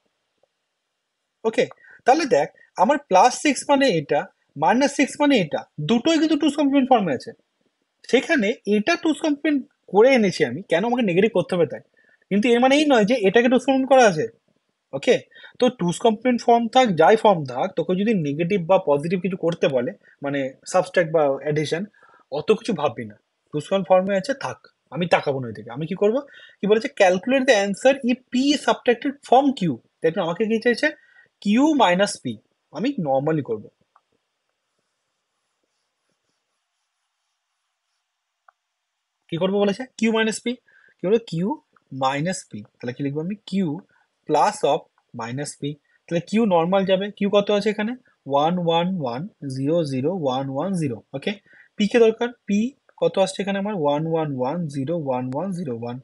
[SPEAKER 1] ওকে, তাহলে দেখ, আমার +6 মানে এটা, -6 মানে এটা, দুটোই কিন্তু টুস কমপ্লিমেন্ট ফর্মে আছে। সেখানে এটা টুস কমপ্লিমেন্ট করে এনেছি আমি, কেন আমাকে নেগেটিভ করতে হবে তাই। কিন্তু এর মানে এই নয় যে এটাকে টুস কমপ্লিমেন্ট করা আছে। ওকে, তো টুস কমপ্লিমেন্ট ফর্ম থাক, যাই ফর্ম থাক, তোকে যদি নেগেটিভ বা পজিটিভ কিছু করতে বলে, মানে সাবস্ট্রাক্ট বা অ্যাডিশন, অত কিছু ভাববি না। টুস কমপ্লিমেন্ট ফর্মে আছে, থাক। আমি তাকাবো না ওইদিকে। আমি কি করব, কি বলেছে, calculate the answer E P subtracted from Q. দেখুন আমাকে কি চাইছে, কিউ মাইনাস পি। আমি নর্মালি করব। কি করবো বলেছে, কিউ মাইনাস পি। কি বলবো, কিউ মাইনাস পি, তাহলে কি লিখবো আমি, Q plus of minus P. তাহলে কিউ নর্মাল যাবে, কিউ কত আছে এখানে, 111001110। ওকে, পি কে দরকার, পি কত আসছে এখানে আমার, 111011011।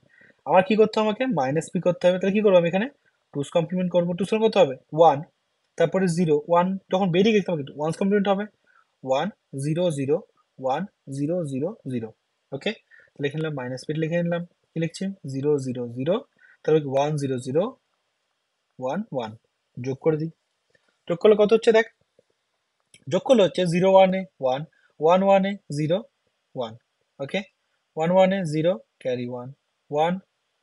[SPEAKER 1] আমার কি করতে হবে, আমাকে মাইনাস পি করতে হবে। তাহলে কি করবো আমি এখানে, টুস কমপ্লিমেন্ট করবো। টুস কত হবে, 1, তারপরে 0, 1 যখন বেরিয়ে গেছে আমাকে ওয়ান্স কমপ্লিমেন্ট হবে, 1001010। ওকে, লিখে নিলাম, মাইনাস পি লিখে নিলাম। কি লিখছি, 000, তারপর 10011 যোগ করে দিই। যোগ করলে কত হচ্ছে দেখ, যোগ করলে হচ্ছে 0 1 এ 1, 1 1 এ 0 1। ওকে, 1 1 এ 0, ক্যারি 1 1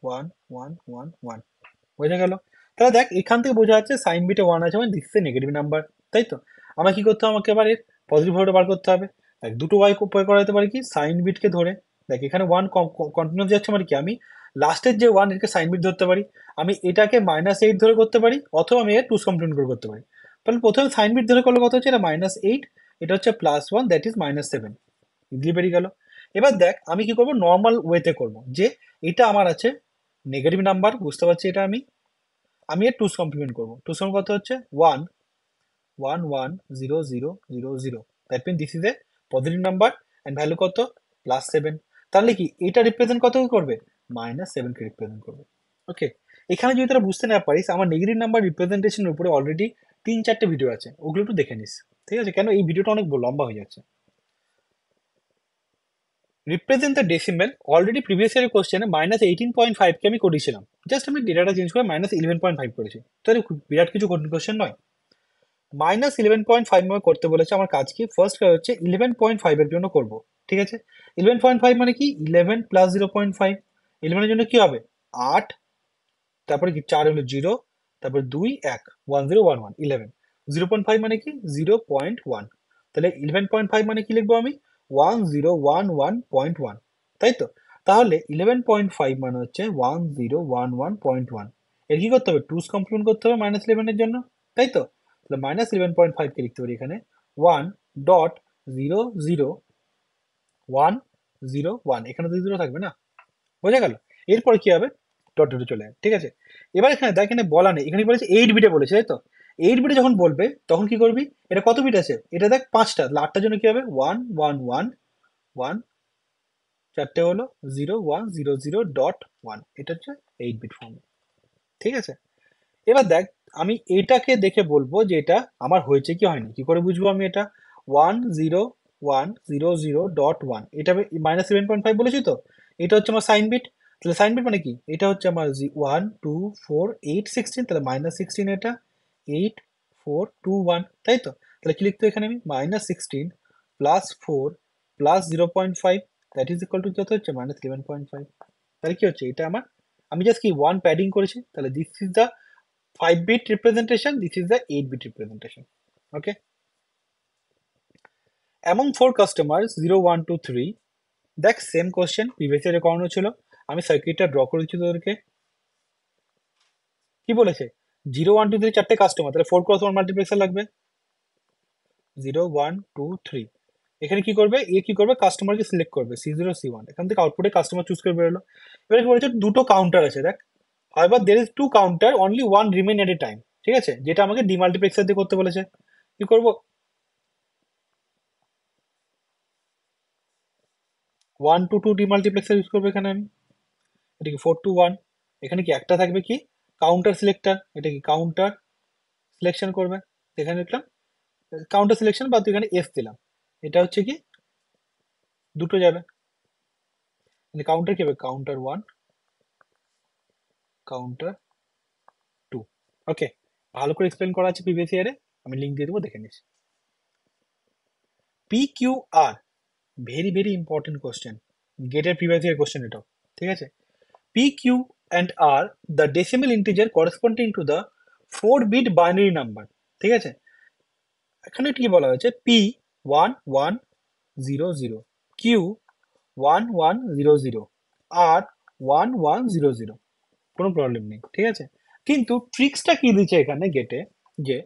[SPEAKER 1] 1 1 1 1। বোঝা গেল? তাহলে দেখ, এখান থেকে বোঝা যাচ্ছে সাইন বিটে 1 আছে মানে দিস ইজ নেগেটিভ নাম্বার, তাই তো। আমার কি করতে হবে, আমাকে এবার এর পজিটিভ ভাবে বার করতে হবে। দেখ, দুটো ওয়াই উপায় করা যেতে পারে কি, সাইন বিটকে ধরে। দেখ, এখানে 1 কন্টিনিউস যাচ্ছে মানে কি, আমি লাস্টের যে 1 এটাকে সাইন বিট ধরতে পারি। আমি এটাকে -8 ধরে করতে পারি, অথবা আমি এর টুস কমপ্লিমেন্ট করে করতে পারি। তাহলে প্রথমে সাইন বিট ধরে করলে কত হচ্ছে, এটা -8, এটা হচ্ছে +1, দ্যাট ইজ -7। ইজিলি বেরিয়ে গেল। এবার দেখ, আমি কি করব, নর্মাল ওয়েতে করব, যে এটা আমার আছে নেগেটিভ নাম্বার, বুঝতে পারছি এটা আমি এর টুস কমপ্লিমেন্ট করবো। টুস কমপ্লিমেন্ট কত হচ্ছে, 1 1 1 0 0 0 0। That mean this is a positive number, and value কত, +7। তাহলে কি এটা রিপ্রেজেন্ট কত করবে, -7 কে রিপ্রেজেন্ট করবে। ওকে, এখানে যদি তোরা বুঝতে না পারিস, আমার নেগেটিভ নাম্বার রিপ্রেজেন্টেশনের উপরে অলরেডি 3-4টে ভিডিও আছে, ওগুলো একটু দেখে নিস। ঠিক আছে, কেন এই ভিডিওটা অনেক লম্বা হয়ে যাচ্ছে। Represent the decimal, already previous ইয়ারের কোশ্চেনে -18.5 কে আমি করেছিলাম। জাস্ট আমি ডেটাটা চেঞ্জ করে -11.5 করেছি। তাহলে বিরাট কিছু কঠিন কোশ্চেন নয়। -11.5 আমাকে করতে বলেছে। আমার কাজ কি, ফার্স্ট কাজ হচ্ছে 11.5 এর জন্য করব। ঠিক আছে, 11.5 মানে কি, 11 + 0.5। 11 এর জন্য কি হবে, 8, তারপরে কি 4 হলো 0, তারপর 2 1, 1011 11। 0.5 মানে কি, 0.1। তাহলে 11.5 মানে কি লিখবো আমি, 1011.1, তাই তো। তাহলে 11.5 মানে হচ্ছে 1011.1। এর কি করতে হবে, টুস কমপ্লিমেন্ট করতে হবে -11 এর জন্য, তাই তো। তাহলে -11.5 কে লিখতে পারি এখানে 1.00101। এখানে তো 0 থাকবে না, বোঝা গেল। এরপর কি হবে, ডট ডটে চলে যাবে। ঠিক আছে, এবার এখানে দেখ, এখানে বলা নেই, এখানে বলেছে 8 বিটে বলেছে, তাই তো। 8 বিটে যখন বলবে তখন কি করবি, এটা কত বিট আছে, এটা দেখ 5টা, তাহলে 8টার জন্য কি হবে, 1 1 1 1, চারটে হলো 0 1 0 0.1। এটা হচ্ছে 8 বিট ফর্ম। ঠিক আছে, এবার দেখ, আমি এটাকে দেখে বলবো যে এটা আমার হয়েছে কি হয়নি, কি করে বুঝবো আমি এটা, 1 0 1 0 0.1, এটা -11.5 বলেছি তো। এটা হচ্ছে আমার সাইন বিট। তাহলে সাইন বিট মানে কি, এটা হচ্ছে আমার 1 2 4 8 16, তাহলে -16 এটা, 8 4 2 1, তাই তো। তাহলে কি লিখতে হবে এখানে আমি, -16 + 4 plus 0.5 that is equal two যত হচ্ছে -11.5। তাহলে কি হচ্ছে এটা আমার, আমি জাস্ট কি ওয়ান প্যাডিং করেছি, তাহলে this is the 5 bit representation, this is the 8 bit representation. Okay, among 4 customers 0 1 2 3, দেখ সেম কোশ্চেন প্রিভিয়াস ইয়ারে করানো ছিল, আমি সার্কিটটা ড্র করেছি তোদেরকে। কি বলেছে 0 1 2 3 চারটে কাস্টমার, তাহলে 4x1 মাল্টিপ্লেক্সার লাগবে 0 1 2 3। এখানে কি করবে, এ কি করবে, কাস্টমারকে সিলেক্ট করবে C0 C1, এখান থেকে আউটপুটে কাস্টমার চুজ করে বেরোলো। এবার কি বলেছে দুটো কাউন্টার আছে দেখ, however there is two counter only one remain at a time, ঠিক আছে, যেটা আমাকে ডিমাল্টিপ্লেক্সার দিয়ে করতে বলেছে। কি করব, 1 to 2 ডিমাল্টিপ্লেক্সার ইউজ করবো এখানে আমি। এটা কি 4 to 1, এখানে কি একটা থাকবে কি কাউন্টার সিলেক্টর, এটা কি কাউন্টার সিলেকশন করবে, এখানে লিখলাম কাউন্টার সিলেকশন, বা তুই এখানে এস দিলাম, এটা হচ্ছে কি দুটো যাবে, কাউন্টার কি হবে কাউন্টার 1 কাউন্টার 2। ওকে, ভালো করে এক্সপ্লেন করা আছে প্রিভিয়াস ইয়ারে, আমি লিঙ্ক দিয়ে দেবো, দেখে নিস। P Q R, very very important question, গেটের প্রিভিয়াস ইয়ার কোশ্চেন এটাও, ঠিক আছে। P Q and R the decimal integer corresponding to the 4 bit binary number, ঠিক আছে। এখানে কি বলা হয়েছে, পি 1 1 0 0, কিউ 1 1 0 0, আর 1 1 0 0, কোনো প্রবলেম নেই, ঠিক আছে। কিন্তু ট্রিক্সটা কি দিচ্ছে এখানে গেটে, যে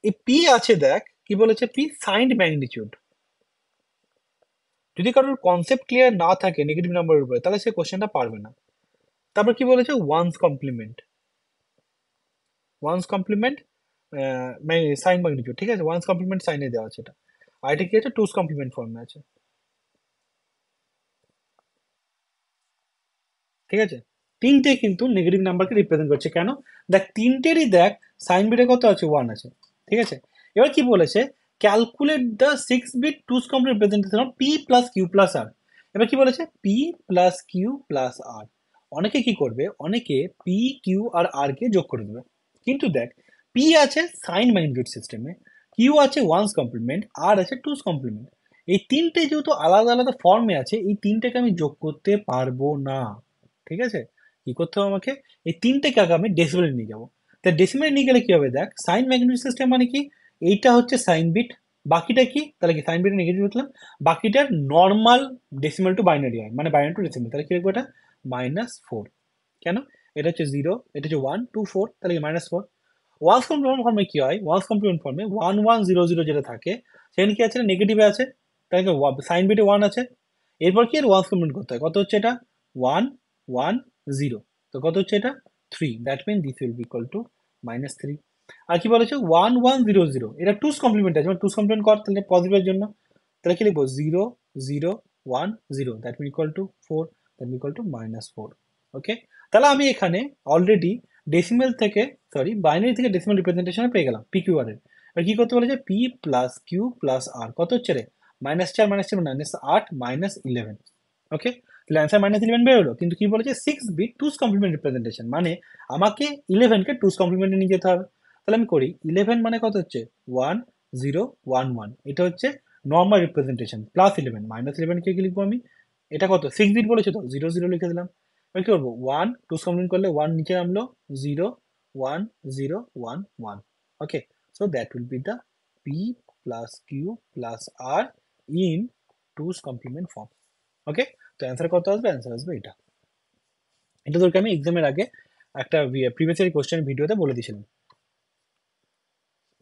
[SPEAKER 1] এই পি আছে দেখ, কি বলেছে পি সাইন্ড ম্যাগনিটিউড। যদি কারোর কনসেপ্ট ক্লিয়ার না থাকে নেগেটিভ নাম্বারের উপরে, তাহলে সে কোশ্চেনটা পারবে না। তারপর কি বলেছে one's complement, one's complement sign magnitude, ঠিক আছে, ওয়ান্স কমপ্লিমেন্ট সাইনে দেওয়া আছে এটা। আর এটা কি আছে, টুস কমপ্লিমেন্ট ফর্মে আছে, ঠিক আছে। তিনটে কিন্তু নেগেটিভ নাম্বারকে রিপ্রেজেন্ট করছে, কেন দেখ তিনটেরই দেখ সাইন বিটে কত আছে 1 আছে, ঠিক আছে। এবার কি বলেছে, calculate the 6 bit two's complement representation of P plus Q plus R. এবার কি বলেছে P plus Q plus R, অনেকে কি করবে, অনেকে পি কিউ আর আর কে যোগ করে দেবে, কিন্তু দেখ পি আছে সাইন ম্যাগনিটিউড সিস্টেমে, কিউ আছে ওয়ান্স কমপ্লিমেন্ট, আর আছে টুস কমপ্লিমেন্ট। এই তিনটে যেহেতু আলাদা আলাদা ফর্মে আছে, এই তিনটেকে আমি যোগ করতে পারবো না, ঠিক আছে। কি করতে হবে আমাকে, এই তিনটেকে আগে আমি ডেসিমেলে নিয়ে যাবো। তা ডেসিমেলে নিয়ে গেলে কি হবে দেখ, সাইন ম্যাগনিটিউড সিস্টেম মানে কি, এইটা হচ্ছে সাইন বিট, বাকিটা কি, তাহলে কি সাইন বিট নেগেটিভ লিখলাম, বাকিটার নর্মাল ডেসিমেল টু বাইনারি হয়, মানে বাইনারি টু ডেসিমেল, তাহলে কি লিখবো এটা -4। কেন, এটা হচ্ছে 0, এটা হচ্ছে 1 2 4, তাহলে কি -4। ওয়ান্স কমপ্লিমেন্ট ফর্মে কি হয়, ওয়ান্স কমপ্লিমেন্ট ফর্মে 1 1 0 0 যেটা থাকে, সেখানে কি আছে নেগেটিভে আছে, তাহলে সাইন বিটে 1 আছে। এরপর কি এর ওয়ান্স কমপ্লিমেন্ট করতে হয়, কত হচ্ছে এটা 1 1 0, তো কত হচ্ছে এটা 3, that mean this will be equal to -3। আর কি বলেছে 1 1 0 0, এটা টুস কমপ্লিমেন্ট আছে, মানে টুস কমপ্লিমেন্ট কর, তাহলে পজিটিভের জন্য, তাহলে কি লিখবো 0 0 1 0, that mean equal to 4, that mean equal to -4। Okay, তাহলে আমি এখানে অলরেডি ডেসিমেল থেকে, সরি বাইনারি থেকে ডেসিমেল রিপ্রেজেন্টেশনে পেয়ে গেলাম পি কিউ আর এর। এবার কি করতে বলেছে পি প্লাস কিউ প্লাস আর, কত হচ্ছে রে -4 -4 -8 -11। ওকে, তাহলে অ্যান্সার -11 বেরোলো, কিন্তু কি বলেছে 6 বিট টুস কমপ্লিমেন্ট রিপ্রেজেন্টেশন, মানে আমাকে 11কে টুস কমপ্লিমেন্টে নিয়ে যেতে হবে। তাহলে আমি করি 11 মানে কত হচ্ছে 1 0 1 1, এটা হচ্ছে নর্মাল রিপ্রেজেন্টেশন, প্লাস 11 -11 কে কি লিখবো আমি, এটা কত 6 বিট বলেছে তো 0 0 লিখে দিলাম। এবার কি করবো 1 টুস কমপ্লিমেন্ট করলে 1 নিচে নামলো 0 1 0 1 1। Okay, so that will be the P plus Q plus R in two's complement form. Okay, তো অ্যান্সার কত আসবে, অ্যান্সার আসবে এটা। এটা তোকে আমি এক্সামের আগে একটা প্রিভিয়াস ইয়ার কোশ্চেন ভিডিওতে বলে দিয়েছিলাম।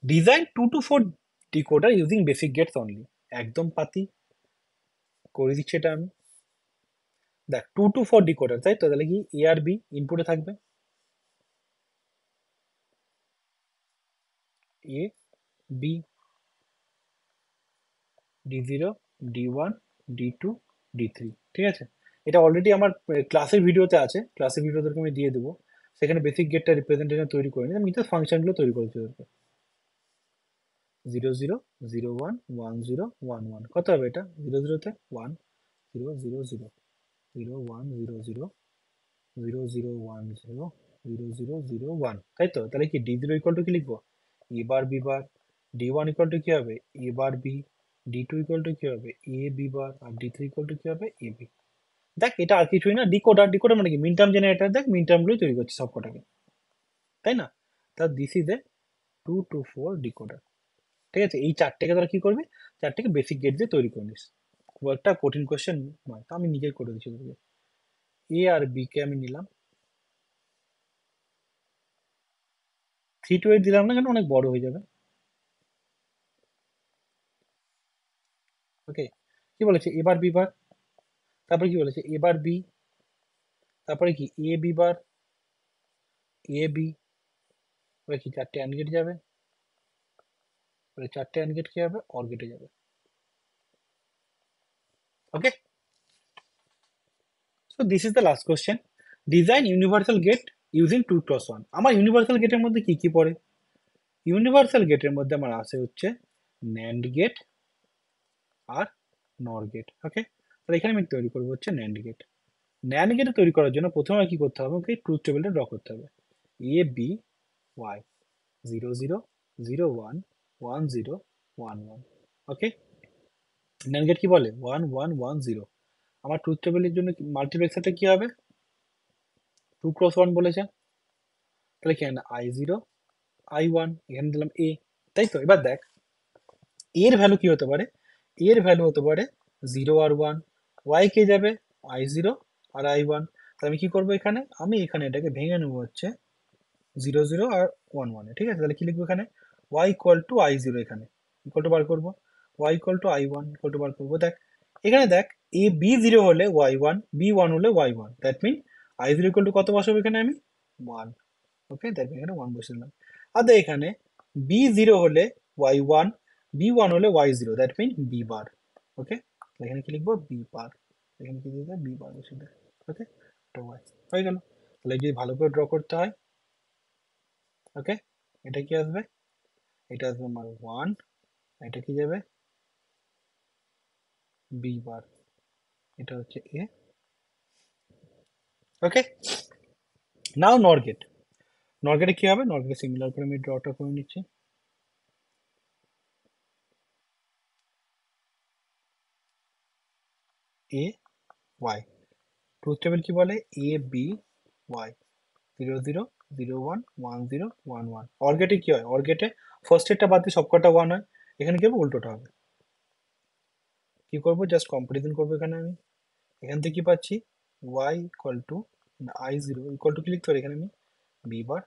[SPEAKER 1] Design 2 to 4 decoder using basic gates only, একদম পাতি করে দিচ্ছি এটা আমি। দেখ 2 to 4 ডিকোডার, তাই তো, তাহলে কি এ আর বি ইনপুটে থাকবে, A B D0 D1 D2 D3, ঠিক আছে। এটা অলরেডি আমার ক্লাসের ভিডিওতে আছে, ক্লাসের ভিডিও তোকে আমি দিয়ে দেবো, সেখানে বেসিক গেটটা রিপ্রেজেন্টেশন তৈরি করে নিই, আমি জাস্ট ফাংশনগুলো তৈরি করেছি তোকে। 0 0 0 1 1 0 1 1, কত হবে এটা 0 0 তে 1 0 0 0 0 1 0 0 0 0 1 0 0 0 0 1, তাই তো। তাহলে কি D0 ইকুয়াল টু কি লিখবো, A bar B bar, D1 equal to কি হবে A bar B, D2 equal to কি হবে এ বি বার, আর D3 ইকুয়াল টু কি হবে এ বি। দেখ এটা আর কিছুই না, ডিকোডার। ডিকোডার মানে কি, মিন টার্ম জেনারেটর। দেখ মিন টার্মগুলোই তৈরি করছে সব কটাকে, তাই না? তা this is A 2 to 4 decoder. ঠিক আছে, এই চারটেকে তোরা কি করবি, চারটেকে বেসিক গেট দিয়ে তৈরি করে নিস। খুব একটা কঠিন কোশ্চেন নয়, তা আমি নিজেই করে দিচ্ছি তোকে। এ আর বি কে আমি নিলাম, 3 to 8 দিলাম না কেন, অনেক বড় হয়ে যাবে। ওকে, কি বলেছে এবার বি বার, তারপরে কি বলেছে এবার বি, তারপরে কি এ বি বার, এ বি, এবার কি চারটে অ্যান্ড গেট যাবে, এবার চারটে অ্যান্ড গেট কি হবে, অর গেটে যাবে। Okay, so this is the last question. Design universal gate using 2 x 1। আমার ইউনিভার্সাল গেটের মধ্যে কি কি পড়ে? ইউনিভার্সাল গেটের মধ্যে আমার আসে হচ্ছে ন্যান্ড গেট আর নর গেট। ওকে, তাহলে এখানে আমি তৈরি করবো হচ্ছে ন্যান্ড গেট। ন্যান্ড গেট তৈরি করার জন্য প্রথমে আমার কি করতে হবে, ওকে ট্রুথ টেবিলটা ড্র করতে হবে। A B Y 0 0 0 1 1 0 1 1। Okay, NAND gate কি বলে 1 1 1 0। আমার ট্রুথ টেবিলের জন্য মাল্টিপ্লেক্সারটা কি হবে, 2 x 1 বলেছে, তাহলে কি I0 I1, এখানে দিলাম এ, তাই তো? এবার দেখ এর ভ্যালু কি হতে পারে, এর ভ্যালু হতে পারে 0 আর 1, ওয়াই কে যাবে I0 আর I1। তাহলে আমি কি করবো এখানে, আমি এখানে এটাকে ভেঙে নেবো হচ্ছে 0 0 আর 1 1 এ। ঠিক আছে, তাহলে কি লিখবো এখানে, y ইকুয়াল টু I0, এখানে ইকুয়াল টু বার করবো, y equal to I1 equal to বার করবো। দেখ এখানে দেখ, এ বি 0 হলে y1, b1 হলে y1, that mean I0 equal to কত বসাবো এখানে আমি, 1। ওকে, দ্যাট মিন এখানে 1 বসে দিলাম। আর দেখ এখানে b0 হলে y1, b1 হলে y0, দ্যাট মিন b বার। ওকে, এখানে কি লিখবো, b বার, এখানে কি দিতে, b বার বসে দেয়। ওকে, তো y হয়ে গেল। তাহলে যদি ভালো করে ড্র করতে হয়, ওকে, এটা কি আসবে, এটা আসবে আমার 1, এটা কি যাবে বি বার, এটা হচ্ছে এ। ওকে, নাও নর গেট। নর গেটে কি হবে, নর গেটে সিমিলার করে আমি ড্রটা করে নিচ্ছি। এ ওয়াই, ট্রুথ টেবিল কি বলে, এ বি ওয়াই 0 0 0 1 1 0 1 1। অর গেটে কি হয়, অর গেটে ফার্স্ট এরটা বাদ দিয়ে সবকটা 1 হয়, এখানে কি হবে, উল্টোটা হবে। কি করবো, জাস্ট কম্পারিজন করবো এখানে আমি, এখান থেকে কি পাচ্ছি, y equal two I0 equal to কি লিখতে পারি এখানে আমি, b bar,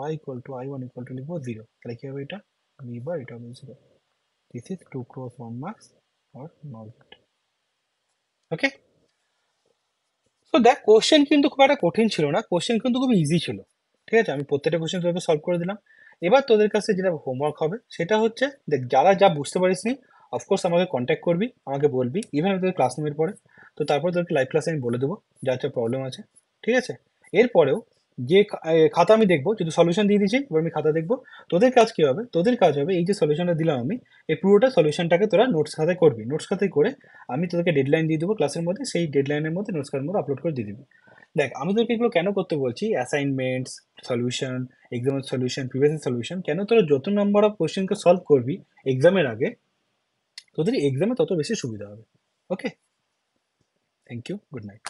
[SPEAKER 1] y equal to I1 equal two লিখবো 0, তাহলে কি হবে এটা, b বার, এটা হবে 0। This is 2 x 1 marks or not. Okay, তো দেখ কোশ্চেন কিন্তু খুব একটা কঠিন ছিল না, কোশ্চেন কিন্তু খুব ইজি ছিল। ঠিক আছে, আমি প্রত্যেকটা কোশ্চেন তোদেরকে সলভ করে দিলাম। এবার তোদের কাছে যেটা হোমওয়ার্ক হবে সেটা হচ্ছে, দেখ যারা যা বুঝতে পারিস নি, অফকোর্স আমাকে কন্ট্যাক্ট করবি, আমাকে বলবি, ইভেন আমি তোদের ক্লাস নেমের পরে, তো তারপর তোদেরকে লাইভ ক্লাসে আমি বলে দেবো যা যা প্রবলেম আছে। ঠিক আছে, এরপরেও যে খাতা আমি দেখবো, যদি সলিউশন দিয়ে দিয়েছি, এবার আমি খাতা দেখবো। তোদের কাজ কি হবে, তোদের কাজ হবে এই যে সলিউশনটা দিলাম আমি, এই পুরোটা সলিউশনটাকে তোরা নোটস খাতায় করবি। নোটস খাতায় করে আমি তোদেরকে ডেডলাইন দিয়ে দেবো ক্লাসের মধ্যে, সেই ডেডলাইনের মধ্যে নোটস খাতার মধ্যে আপলোড করে দিয়ে দিবি। দেখ আমি তোকে এগুলো কেন করতে বলছি, অ্যাসাইনমেন্টস, সলিউশন, এক্সামের সলিউশন, প্রিভিয়াস সলিউশন, কেন তোরা যত নাম্বার অফ কোশ্চেনকে সলভ করবি এক্সামের আগে, তোদের এক্সামে তত বেশি সুবিধা হবে। ওকে, থ্যাংক ইউ, গুড নাইট।